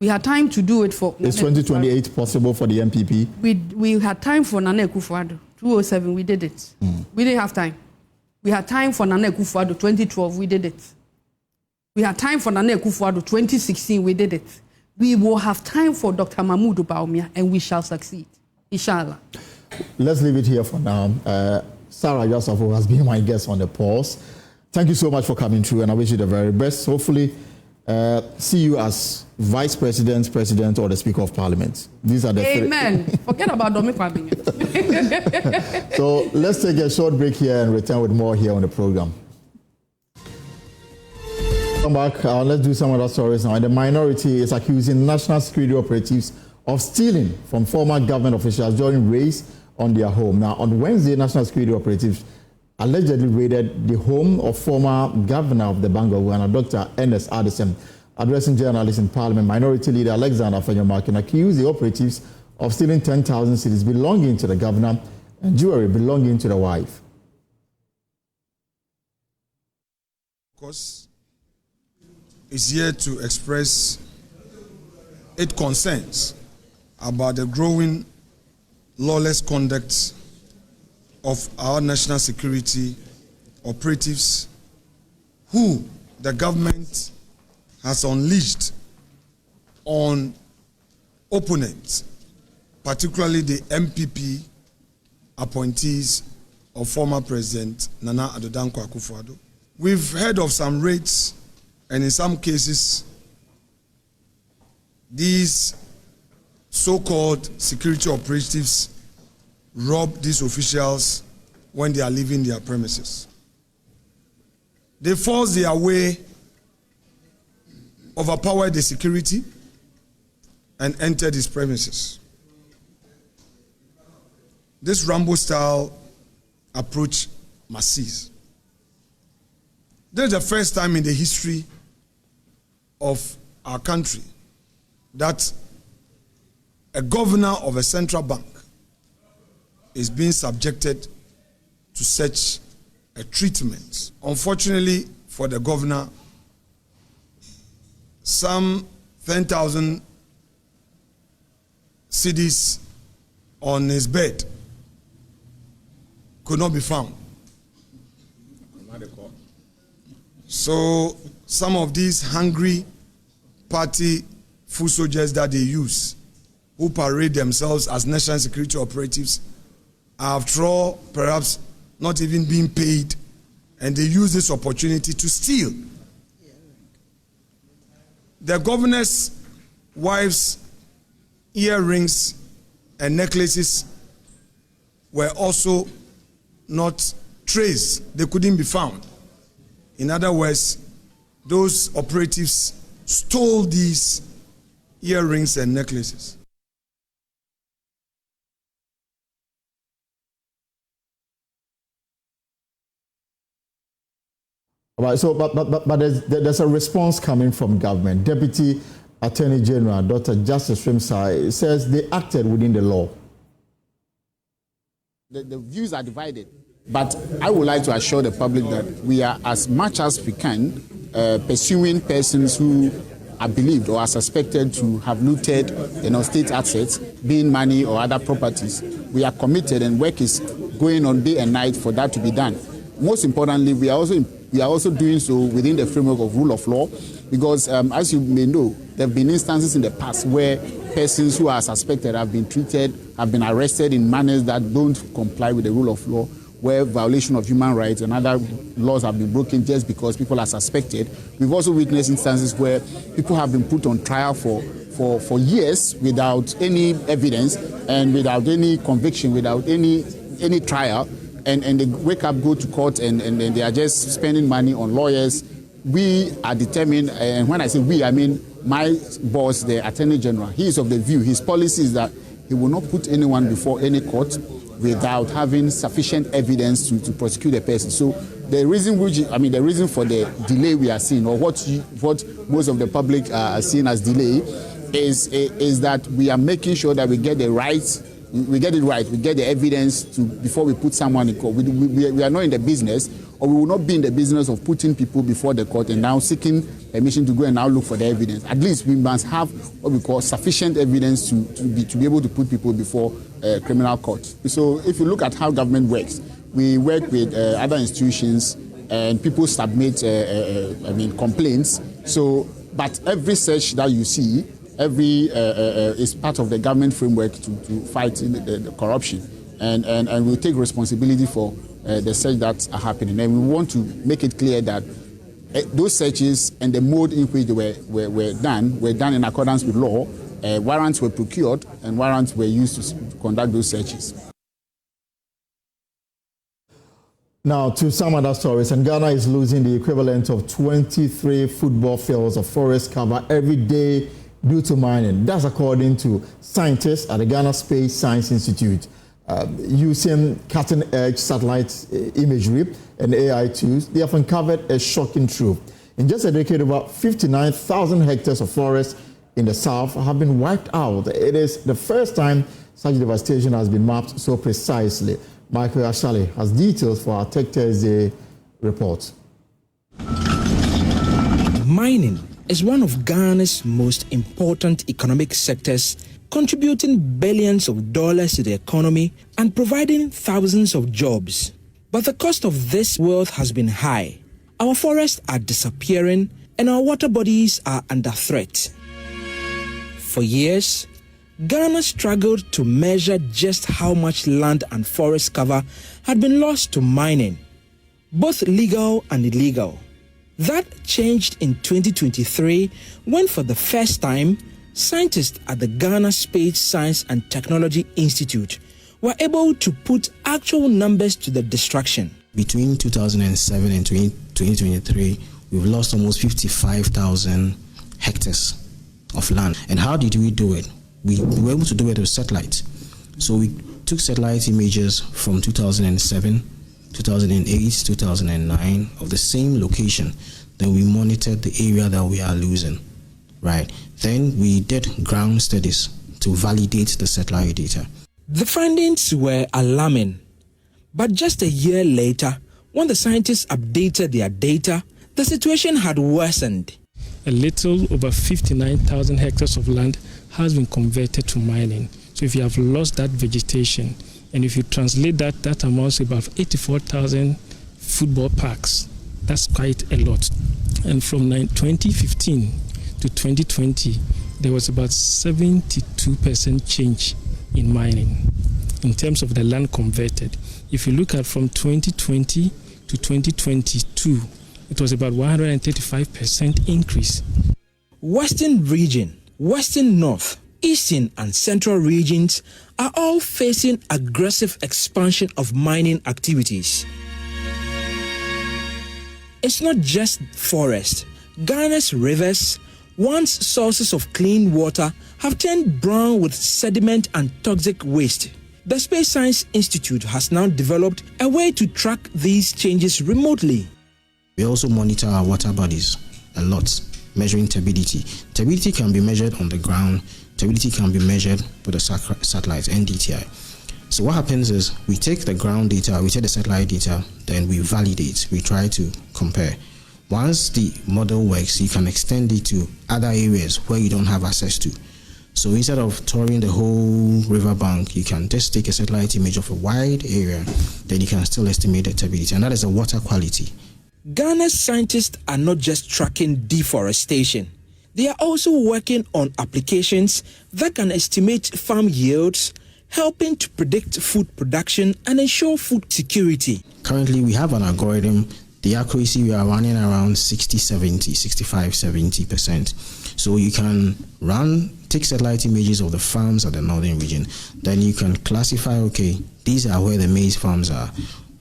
We had time to do it for... Is 2028 possible for the MPP? We had time for Nana Akufo-Addo. 2007, we did it. We didn't have time. We had time for Nana Akufo-Addo. 2012, we did it. We had time for Nana Akufo-Addo. 2016, we did it. We will have time for Dr. Mahmoud Bawumia, and we shall succeed. Inshallah. Let's leave it here for now. Sarah Safo has been my guest on the pause. Thank you so much for coming through, and I wish you the very best. Hopefully, see you as Vice President, President, or the Speaker of Parliament. These are the Amen. Forget about Dome-Kwabenya. So let's take a short break here and return with more here on the program. Come back. Let's do some other stories now. The minority is accusing national security operatives of stealing from former government officials during raids on their home. Now, on Wednesday, national security operatives allegedly raided the home of former governor of the Bank of Ghana, Dr. Ernest Addison. Addressing journalists in Parliament, Minority Leader Alexander Afenyomarkin accused the operatives of stealing 10,000 cedis belonging to the governor and jewelry belonging to the wife. Of course, is here to express its concerns about the growing lawless conduct of our national security operatives who the government has unleashed on opponents, particularly the MPP appointees of former President Nana Addo Dankwa Akufo-Addo. We've heard of some raids, and in some cases, these so-called security operatives rob these officials when they are leaving their premises. They force their way, overpower the security, and enter these premises. This Rambo-style approach must cease. This is the first time in the history of our country that a governor of a central bank is being subjected to such a treatment. Unfortunately for the governor, some 10,000 cedis on his bed could not be found. So some of these hungry party foot soldiers that they use, who parade themselves as national security operatives, after all, perhaps not even being paid, and they use this opportunity to steal. The governor's wife's earrings and necklaces were also not traced. They couldn't be found. In other words, those operatives stole these earrings and necklaces. All right, so but there's a response coming from government. Deputy Attorney General Dr. Justice Rimsai says they acted within the law. The views are divided, but I would like to assure the public that we are, as much as we can, pursuing persons who are believed or are suspected to have looted, state assets, being money or other properties. We are committed, and work is going on day and night for that to be done. Most importantly, we are also doing so within the framework of rule of law, because as you may know, there have been instances in the past where persons who are suspected have been treated, have been arrested in manners that don't comply with the rule of law, where violation of human rights and other laws have been broken just because people are suspected. We've also witnessed instances where people have been put on trial for years without any evidence and without any conviction, without any trial. and they wake up, go to court, and they are just spending money on lawyers. We are determined, and when I say we, I mean my boss, the Attorney General. He is of the view, his policy is that he will not put anyone before any court without having sufficient evidence to prosecute the person. So the reason for the delay we are seeing, or what most of the public are seeing as delay, is that we are making sure that we get it right, we get the evidence before we put someone in court. We are not in the business, or we will not be in the business of putting people before the court and now seeking permission to go and now look for the evidence. At least we must have what we call sufficient evidence to be able to put people before criminal court. So if you look at how government works, we work with other institutions and people submit complaints. So, but every search that you see, is part of the government framework to fight the corruption, and we'll take responsibility for the search that are happening. And we want to make it clear that those searches and the mode in which they were done in accordance with law. Warrants were procured and warrants were used to conduct those searches. Now, to some other stories, and Ghana is losing the equivalent of 23 football fields of forest cover every day due to mining. That's according to scientists at the Ghana Space Science Institute. Using cutting-edge satellite imagery and AI tools, they have uncovered a shocking truth. In just a decade, about 59,000 hectares of forest in the south have been wiped out. It is the first time such devastation has been mapped so precisely. Michael Ashali has details for our Tech Thursday report. Mining is one of Ghana's most important economic sectors, contributing billions of dollars to the economy and providing thousands of jobs. But the cost of this wealth has been high. Our forests are disappearing and our water bodies are under threat. For years, Ghana struggled to measure just how much land and forest cover had been lost to mining, both legal and illegal. That changed in 2023 when, for the first time, scientists at the Ghana Space Science and Technology Institute were able to put actual numbers to the destruction. Between 2007 and 2023, we've lost almost 55,000 hectares of land. And how did we do it? We were able to do it with satellites. So we took satellite images from 2007, 2008, 2009 of the same location. Then we monitored the area that we are losing, right? Then we did ground studies to validate the satellite data. The findings were alarming. But just a year later, when the scientists updated their data, the situation had worsened. A little over 59,000 hectares of land has been converted to mining. So if you have lost that vegetation, and if you translate that amounts to about 84,000 football parks. That's quite a lot. And from 2015 to 2020, there was about 72% change in mining in terms of the land converted. If you look at from 2020 to 2022, it was about 135% increase. Western region, Western North, Eastern and Central regions are all facing aggressive expansion of mining activities. It's not just forest. Ghana's rivers, once sources of clean water, have turned brown with sediment and toxic waste. The Space Science Institute has now developed a way to track these changes remotely. We also monitor our water bodies a lot, measuring turbidity. Turbidity can be measured on the ground. Turbidity can be measured with a satellite, NDTI. So what happens is we take the ground data, we take the satellite data, then we validate, we try to compare. Once the model works, you can extend it to other areas where you don't have access to. So instead of touring the whole riverbank, you can just take a satellite image of a wide area, then you can still estimate the turbidity, and that is the water quality. Ghana's scientists are not just tracking deforestation. They are also working on applications that can estimate farm yields, helping to predict food production and ensure food security. Currently, we have an algorithm. The accuracy we are running around 65-70%. So you can take satellite images of the farms at the northern region. Then you can classify, okay, these are where the maize farms are.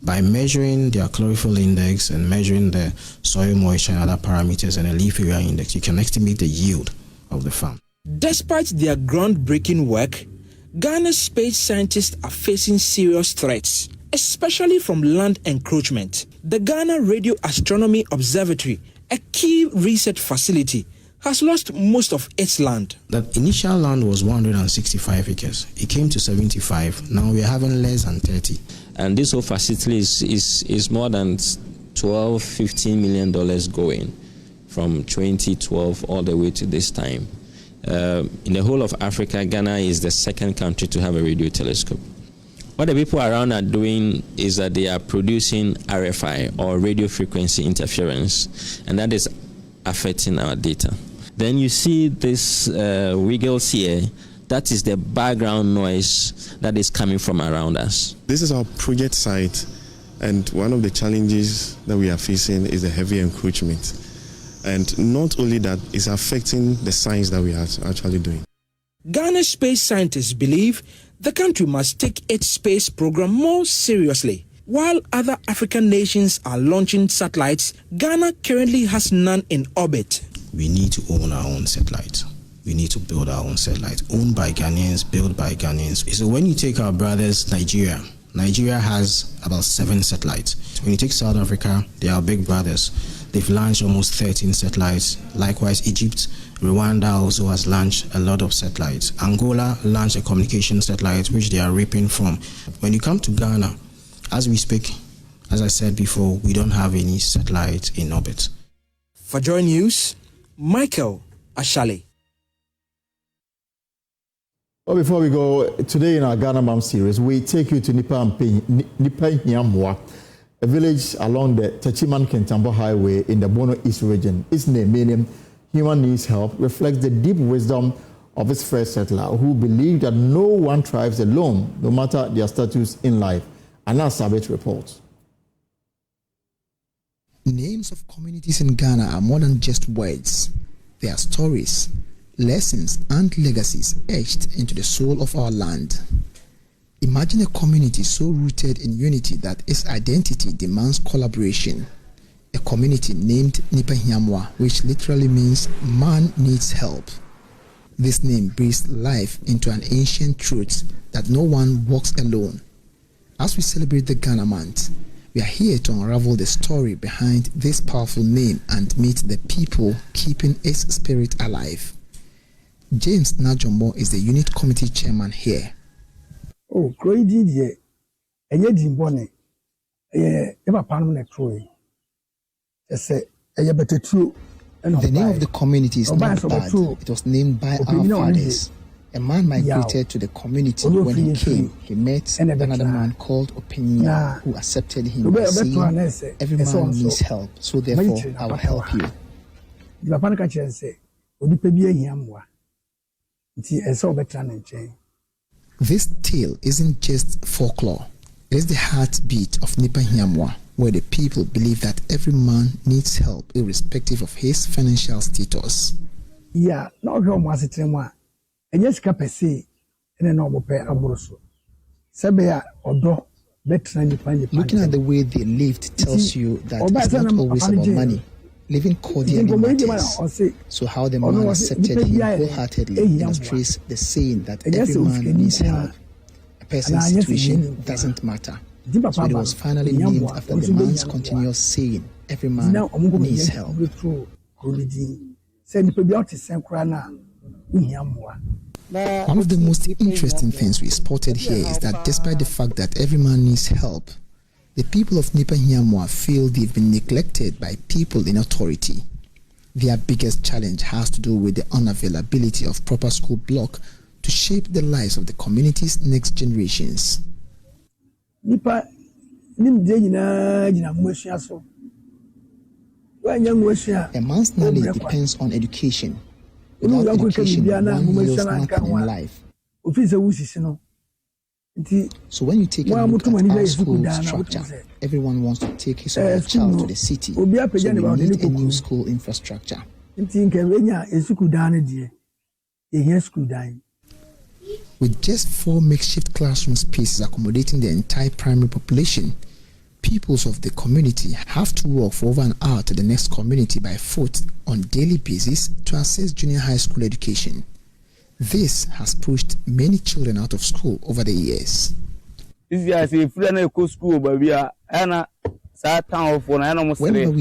By measuring their chlorophyll index and measuring the soil moisture and other parameters and the leaf area index, you can estimate the yield of the farm. Despite their groundbreaking work, Ghana's space scientists are facing serious threats, especially from land encroachment. The Ghana Radio Astronomy Observatory, a key research facility, has lost most of its land. That initial land was 165 acres. It came to 75. Now we are having less than 30. And this whole facility is more than $12-15 million going from 2012 all the way to this time. In the whole of Africa, Ghana is the second country to have a radio telescope. What the people around are doing is that they are producing RFI, or radio frequency interference, and that is affecting our data. Then you see this wiggles here. That is the background noise that is coming from around us. This is our project site, and one of the challenges that we are facing is the heavy encroachment. And not only that, it's affecting the science that we are actually doing. Ghana's space scientists believe the country must take its space program more seriously. While other African nations are launching satellites, Ghana currently has none in orbit. We need to own our own satellites. We need to build our own satellites, owned by Ghanaians, built by Ghanaians. So when you take our brothers, Nigeria has about 7 satellites. When you take South Africa, they are big brothers. They've launched almost 13 satellites. Likewise, Egypt, Rwanda also has launched a lot of satellites. Angola launched a communication satellite, which they are reaping from. When you come to Ghana, as we speak, as I said before, we don't have any satellites in orbit. For Joy News, Michael Ashale. Well, before we go, today in our Ghana Mom series, we take you to Nepam, a village along the Techiman-Kentamba Highway in the Bono East region. Its name, meaning human needs help, reflects the deep wisdom of its first settler, who believed that no one thrives alone, no matter their status in life. Anna Sabet reports. Names of communities in Ghana are more than just words. They are stories, lessons, and legacies etched into the soul of our land. Imagine a community so rooted in unity that its identity demands collaboration. A community named Nepam, which literally means man needs help. This name breathes life into an ancient truth that no one walks alone. As we celebrate the Ghana Month, we are here to unravel the story behind this powerful name and meet the people keeping its spirit alive. James Najombo is the unit committee chairman here. Oh, crazy dear. And yet, Jimbone, ever Parliamentary Troy. Better true. The name of the community is not bad. It was named by our fathers. A man migrated to the community. When he came, he met another man called Openya, who accepted him by saying, every man needs help, so therefore I will help you. This tale isn't just folklore. It is the heartbeat of Nepam, where the people believe that every man needs help irrespective of his financial status. Yeah, no one and yes, Capesi, and a normal pair of Brusso. Sabea or Do, looking at the way they lived tells you that it's not always about money. Living cordially matters. So how the man accepted him wholeheartedly illustrates the saying that every man needs help. A person's situation doesn't matter. So it was finally named after the man's continuous saying, every man needs help. One of the most interesting things we spotted here is that despite the fact that every man needs help, the people of Nepam feel they've been neglected by people in authority. Their biggest challenge has to do with the unavailability of proper school block to shape the lives of the community's next generations. A man's knowledge depends on education. Without education, one knows nothing in life. So when you take a look at our school structure, everyone wants to take his or her child to the city. So we need a new school infrastructure. With just 4 makeshift classroom spaces accommodating the entire primary population, Peoples of the community have to walk for over an hour to the next community by foot on daily basis to access junior high school education. This has pushed many children out of school over the years. Whenever we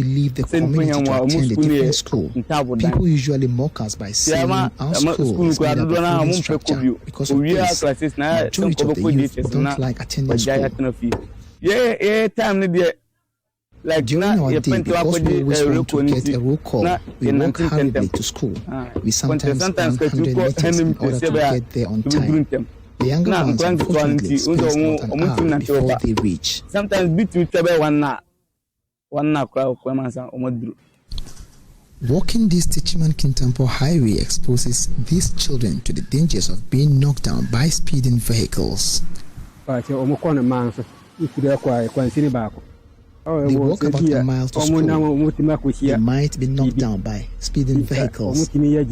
leave the community to attend a different school, people usually mock us by saying our school is made up of wooden structure. Because of this, majority of the youth don't like attending school. During our day, because we always want to get a roll call, we walk hurriedly to school. We sometimes run 100 meters in order to get there on time. The younger ones, unfortunately, spend not an hour before they reach. Walking this Techiman-Kintampo highway exposes these children to the dangers of being knocked down by speeding vehicles. They walk about a mile to school. They might be knocked down by speeding vehicles. Should they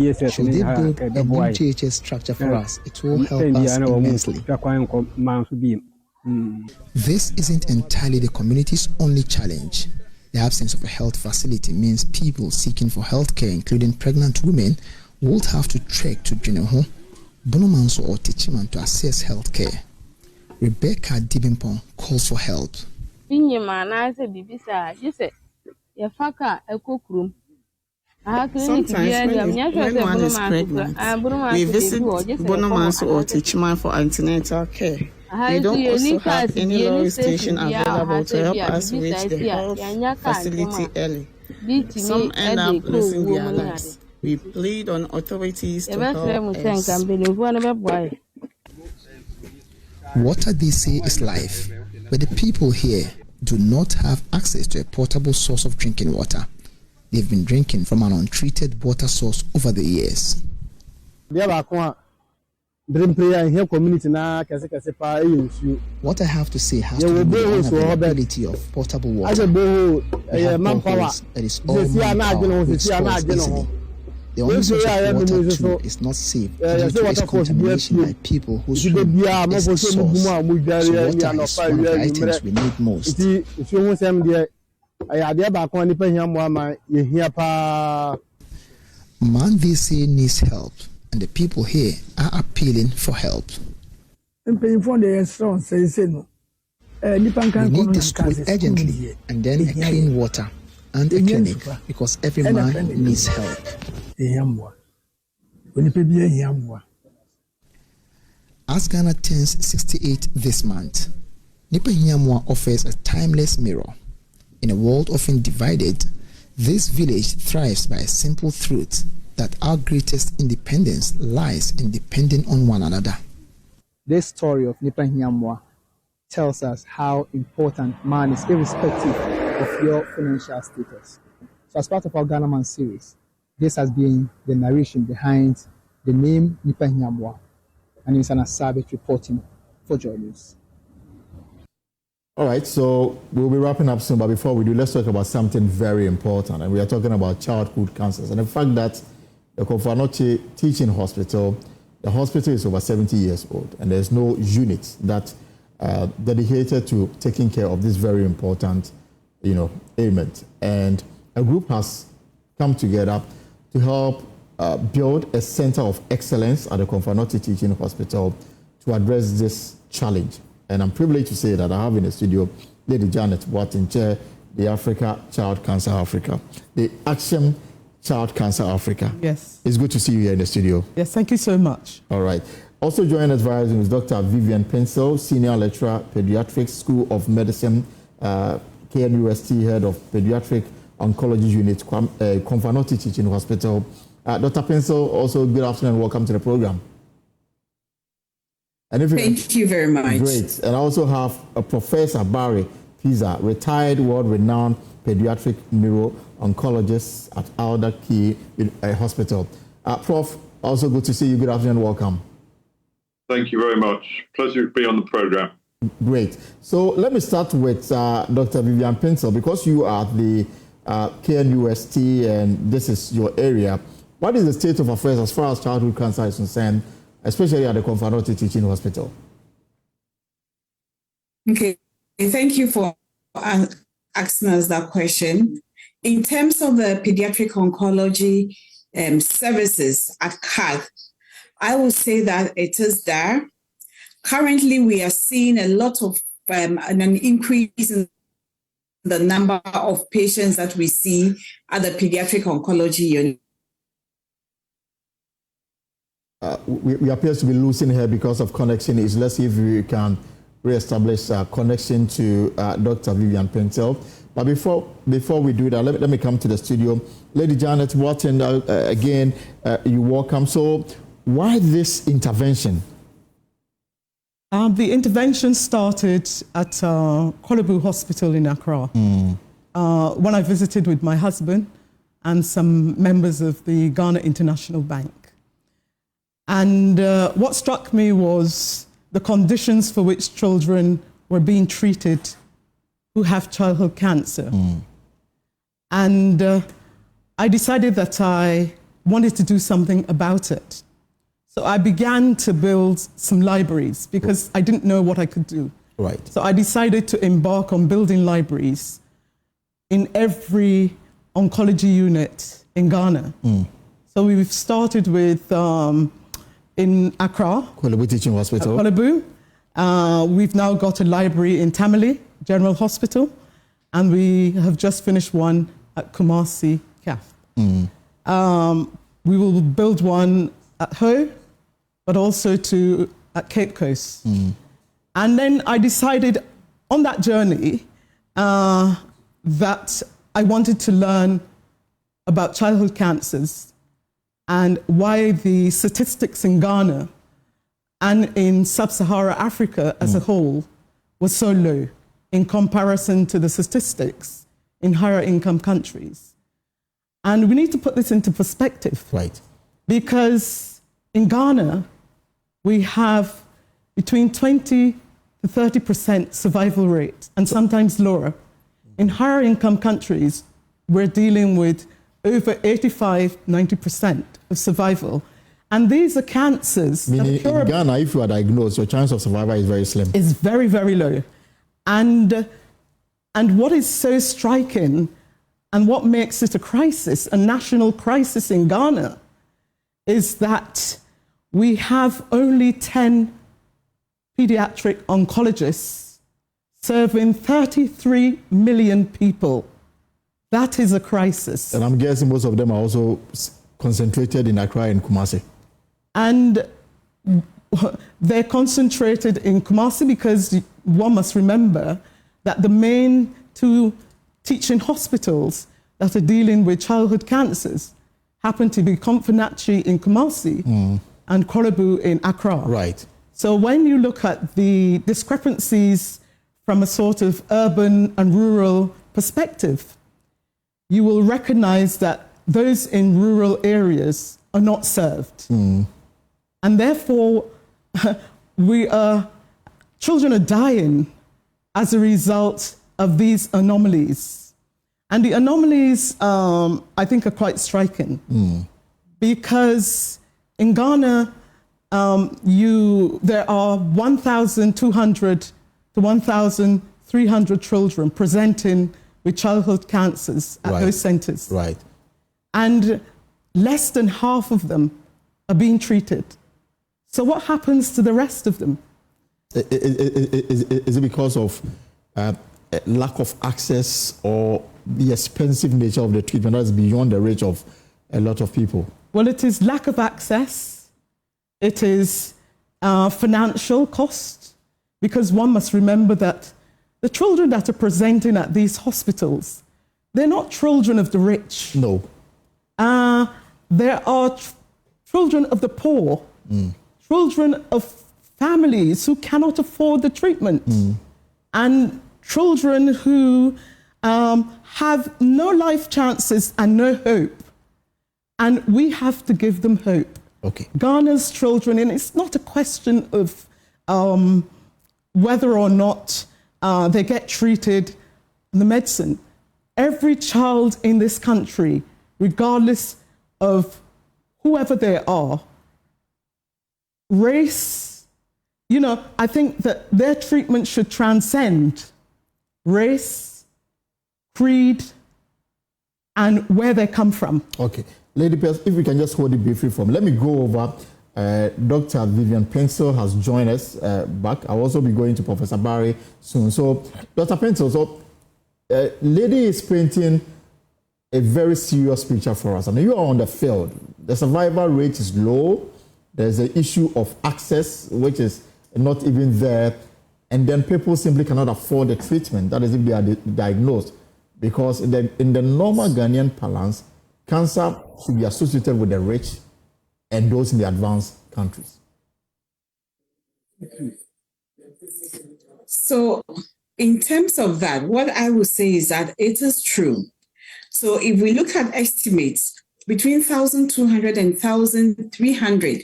build a new GHS structure for us, it will help us immensely. This isn't entirely the community's only challenge. The absence of a health facility means people seeking for health care, including pregnant women, would have to trek to Juneho, Bonomanso or Techiman to access health care. Rebecca Dibimpong calls for help. Sometimes when one is pregnant, we visit Bonomanso or Techiman for antenatal care. We don't also have any lorry station available to help us reach the health facility early. Some end up losing their lives. We plead on authorities to help us. Water, they say, is life, but the people here do not have access to a portable source of drinking water. They've been drinking from an untreated water source over the years. What I have to say has to do with the unavailability of portable water. We have boreholes that is all manpower which spoils easily. The only source of water too is not safe due to its contamination by people who swim is the source. So water is one of the items we need most. Man, they say, needs help, and the people here are appealing for help. We need the school urgently, and then a clean water and a clinic, because every man needs help. As Ghana turns 68 this month, Nepam offers a timeless mirror. In a world often divided, this village thrives by a simple truth that our greatest independence lies in depending on one another. This story of Nepam tells us how important man is, irrespective of your financial status. So as part of our Ghana Man series, this has been the narration behind the name Nepam, and it's an Asabit reporting for Joy News. All right, so we'll be wrapping up soon, but before we do, let's talk about something very important, and we are talking about childhood cancers and the fact that the Kantanka Teaching Hospital, the hospital is over 70 years old, and there's no unit that dedicated to taking care of this very important, ailment. And a group has come together to help build a center of excellence at the Kantanka Teaching Hospital to address this challenge. And I'm privileged to say that I have in the studio Lady Janet Watson, Chair, the Africa Child Cancer Africa, the Action Child Cancer Africa. Yes. It's good to see you here in the studio. Yes, thank you so much. All right. Also joining us via Zoom is Dr. Vivian Pencil, Senior Lecturer, Pediatrics, School of Medicine, KNUST, Head of Pediatric Oncology Unit, Kantanka Teaching Hospital. Dr. Pencil, also good afternoon and welcome to the program. And thank you very much. Great. And I also have a Professor Barry Pisa, retired world-renowned pediatric neuro-oncologist at Alda Key Hospital. Prof, also good to see you. Good afternoon and welcome. Thank you very much. Pleasure to be on the program. Great. So let me start with Dr. Vivian Pencil, because you are the KNUST and this is your area. What is the state of affairs as far as childhood cancer is concerned, especially at the Kantanka Teaching Hospital? Okay, thank you for asking us that question. In terms of the pediatric oncology services at CAG, I would say that it is there. Currently, we are seeing a lot of an increase in the number of patients that we see at the pediatric oncology unit. We appear to be losing her because of connection. Let's see if we can re-establish connection to Dr. Vivian Pentel. But before we do that, let me come to the studio. Lady Janet Watson, again, you're welcome. So why this intervention? The intervention started at Kolebu Hospital in Accra when I visited with my husband and some members of the Ghana International Bank. And what struck me was the conditions for which children were being treated who have childhood cancer. And I decided that I wanted to do something about it. So I began to build some libraries because I didn't know what I could do. Right. So I decided to embark on building libraries in every oncology unit in Ghana. So we've started with in Accra, Kolebu Teaching Hospital. Kolebu. We've now got a library in Tamale General Hospital, and we have just finished one at Kumasi CAF. We will build one at Ho, but also at Cape Coast. And then I decided on that journey that I wanted to learn about childhood cancers and why the statistics in Ghana and in sub-Saharan Africa as a whole was so low in comparison to the statistics in higher income countries. And we need to put this into perspective. Right. Because in Ghana, we have between 20 to 30% survival rate, and sometimes lower. In higher income countries, we're dealing with over 85, 90% of survival. And these are cancers. Meaning in Ghana, if you are diagnosed, your chance of survival is very slim. It's very, very low. And what is so striking and what makes it a crisis, a national crisis in Ghana, is that we have only 10 pediatric oncologists serving 33 million people. That is a crisis. And I'm guessing most of them are also concentrated in Accra and Kumasi. And they're concentrated in Kumasi because one must remember that the main two teaching hospitals that are dealing with childhood cancers happen to be Kantanka in Kumasi and Kolebu in Accra. Right. So when you look at the discrepancies from a sort of urban and rural perspective, you will recognize that those in rural areas are not served. And therefore, children are dying as a result of these anomalies. And the anomalies, I think, are quite striking. Because in Ghana, there are 1,200 to 1,300 children presenting with childhood cancers at those centers. Right. And less than half of them are being treated. So what happens to the rest of them? Is it because of lack of access or the expensive nature of the treatment that is beyond the reach of a lot of people? Well, it is lack of access. It is financial cost, because one must remember that the children that are presenting at these hospitals, they're not children of the rich. No. There are children of the poor, children of families who cannot afford the treatment, and children who have no life chances and no hope. And we have to give them hope. Okay. Ghana's children, and it's not a question of whether or not they get treated the medicine. Every child in this country, regardless of whoever they are, race, I think that their treatment should transcend race, creed, and where they come from. Okay. Lady Pierce, if we can just hold it briefly from, let me go over. Dr. Vivian Pencil has joined us back. I'll also be going to Professor Barry soon. So, Dr. Pencil, lady is painting a very serious picture for us. I mean, you are on the field. The survival rate is low. There's an issue of access, which is not even there. And then people simply cannot afford the treatment. That is if they are diagnosed. Because in the normal Ghanaian parlance, cancer should be associated with the rich and those in the advanced countries. So in terms of that, what I would say is that it is true. So if we look at estimates, between 1,200 and 1,300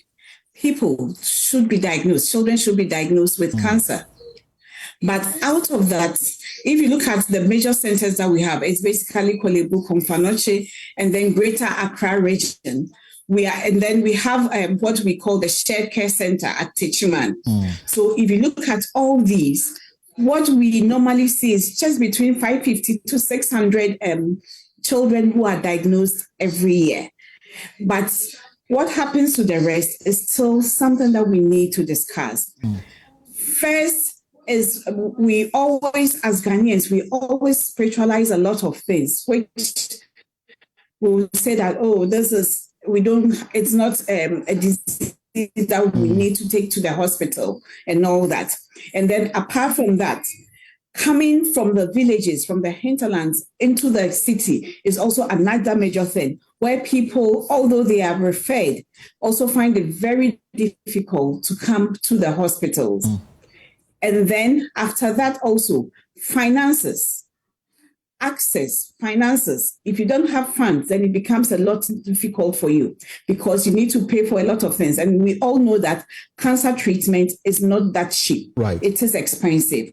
people should be diagnosed, children should be diagnosed with cancer. But out of that, if you look at the major centers that we have, it's basically Kolebu, Komfanoche, and then Greater Accra region. And then we have what we call the Shared Care Center at Techiman. So if you look at all these, what we normally see is just between 550 to 600 children who are diagnosed every year. But what happens to the rest is still something that we need to discuss. First is we always, as Ghanaians, we always spiritualize a lot of things, which we will say that, oh, it's not a disease that we need to take to the hospital and all that. And then apart from that, coming from the villages, from the hinterlands into the city is also another major thing, where people, although they are referred, also find it very difficult to come to the hospitals. And then after that also, finances, access, finances. If you don't have funds, then it becomes a lot difficult for you because you need to pay for a lot of things. And we all know that cancer treatment is not that cheap. Right. It is expensive.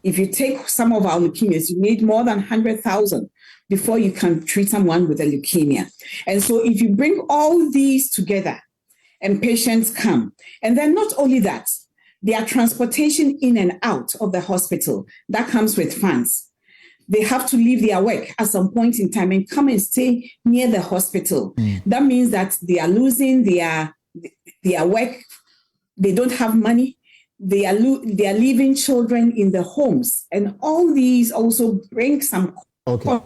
If you take some of our leukemias, you need more than 100,000 before you can treat someone with a leukemia. And so if you bring all these together and patients come, and then not only that, their transportation in and out of the hospital, that comes with funds. They have to leave their work at some point in time and come and stay near the hospital. That means that they are losing their work. They don't have money. They are leaving children in the homes. And all these also bring some cost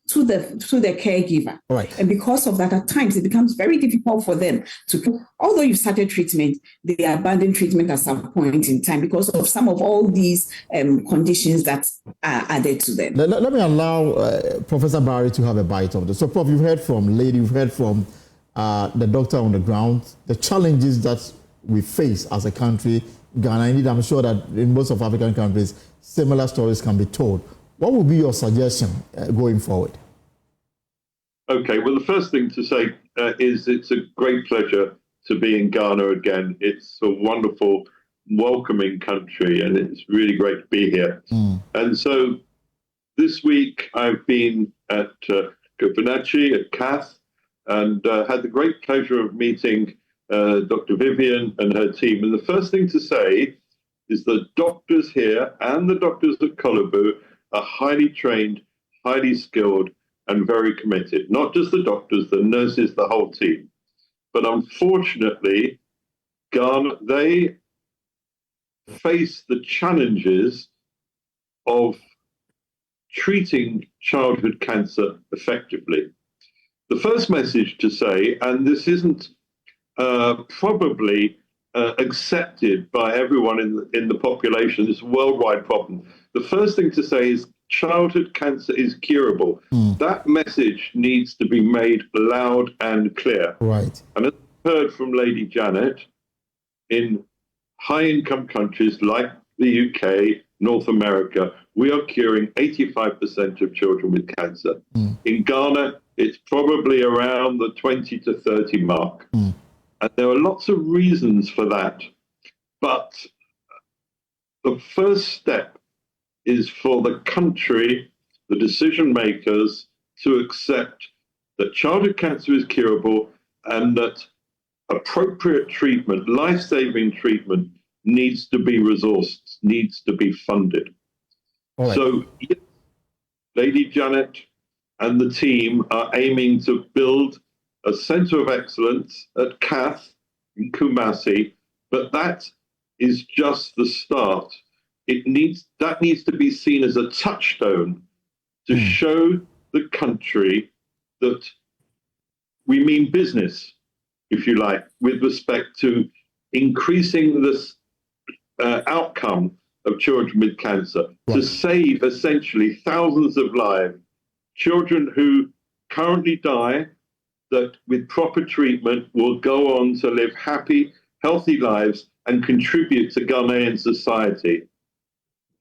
to the caregiver. Right. And because of that, at times it becomes very difficult for them to, although you've started treatment, they abandon treatment at some point in time because of some of all these conditions that are added to them. Let me allow Professor Barry to have a bite of this. So, Prof, you've heard from Lady, you've heard from the doctor on the ground, the challenges that we face as a country, Ghana. Indeed, I'm sure that in most of African countries, similar stories can be told. What would be your suggestion going forward? Okay, well, the first thing to say is it's a great pleasure to be in Ghana again. It's a wonderful, welcoming country, and it's really great to be here. And so this week I've been at Copenhagen, at CATH, and had the great pleasure of meeting Dr. Vivian and her team. And the first thing to say is the doctors here and the doctors at Kolebu are highly trained, highly skilled, and very committed. Not just the doctors, the nurses, the whole team. But unfortunately, Ghana, they face the challenges of treating childhood cancer effectively. The first message to say, and this isn't probably accepted by everyone in the population, this worldwide problem. The first thing to say is childhood cancer is curable. That message needs to be made loud and clear. Right. And as I heard from Lady Janet, in high-income countries like the UK, North America, we are curing 85% of children with cancer. In Ghana, it's probably around the 20 to 30 mark. And there are lots of reasons for that. But the first step is for the country, the decision makers, to accept that childhood cancer is curable and that appropriate treatment, life-saving treatment, needs to be resourced, needs to be funded. Right. So, yes, Lady Janet and the team are aiming to build a centre of excellence at CAF in Kumasi, but that is just the start. That needs to be seen as a touchstone to show the country that we mean business, if you like, with respect to increasing this outcome of children with cancer, to save essentially thousands of lives, children who currently die, that with proper treatment will go on to live happy, healthy lives and contribute to Ghanaian society.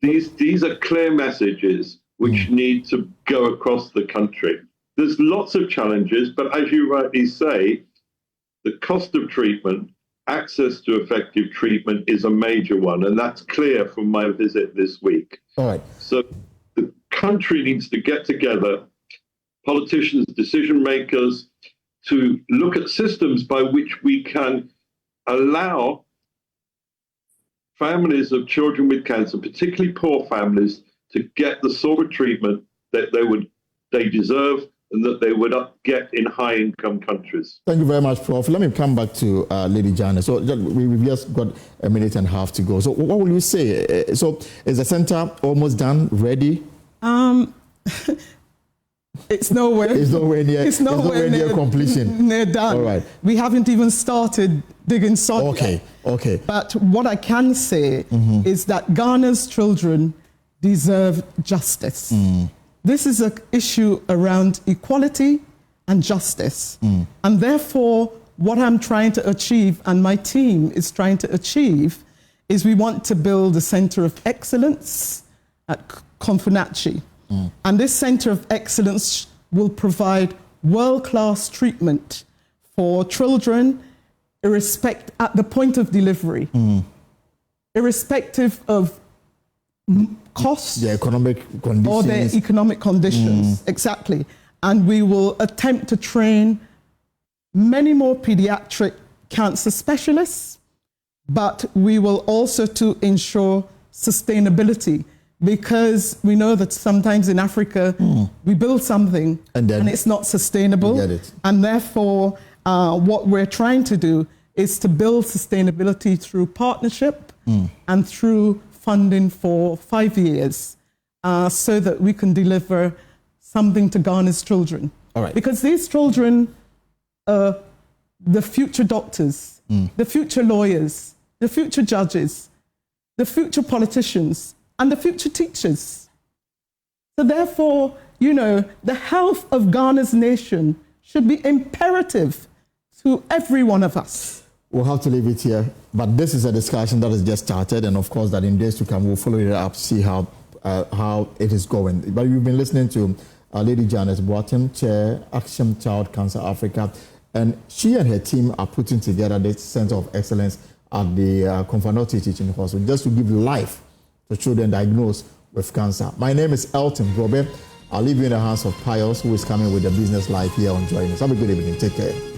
These are clear messages which need to go across the country. There's lots of challenges, but as you rightly say, the cost of treatment, access to effective treatment is a major one, and that's clear from my visit this week. All right. So the country needs to get together, politicians, decision makers, to look at systems by which we can allow families of children with cancer, particularly poor families, to get the sort of treatment that they deserve and that they would get in high-income countries. Thank you very much, Prof. Let me come back to Lady Janet. So we've just got a minute and a half to go. So what will you say? So is the centre almost done, ready? It's nowhere. It's nowhere near. It's nowhere near completion. Near done. All right. We haven't even started digging sod. Okay. Okay. But what I can say is that Ghana's children deserve justice. This is an issue around equality and justice. And therefore, what I'm trying to achieve, and my team is trying to achieve, is we want to build a centre of excellence at Konfunachi. And this centre of excellence will provide world-class treatment for children at the point of delivery, irrespective of costs, the economic conditions, or their economic conditions. Exactly. And we will attempt to train many more pediatric cancer specialists, but we will also to ensure sustainability, because we know that sometimes in Africa we build something and it's not sustainable. And therefore what we're trying to do is to build sustainability through partnership and through funding for 5 years so that we can deliver something to Ghana's children. All right. Because these children are the future doctors, the future lawyers, the future judges, the future politicians, and the future teachers. So therefore, you know, the health of Ghana's nation should be imperative to every one of us. We'll have to leave it here, but this is a discussion that has just started, and of course that in days to come we'll follow it up to see how it is going. But you've been listening to Lady Janet Boateng, Chair, Action Child Cancer Africa, and she and her team are putting together this Centre of Excellence at the Konfunachi Teaching Hospital just to give life to children diagnosed with cancer. My name is Elton Grobe. I'll leave you in the hands of Pius, who is coming with the business life here on Join Us. Have a good evening. Take care.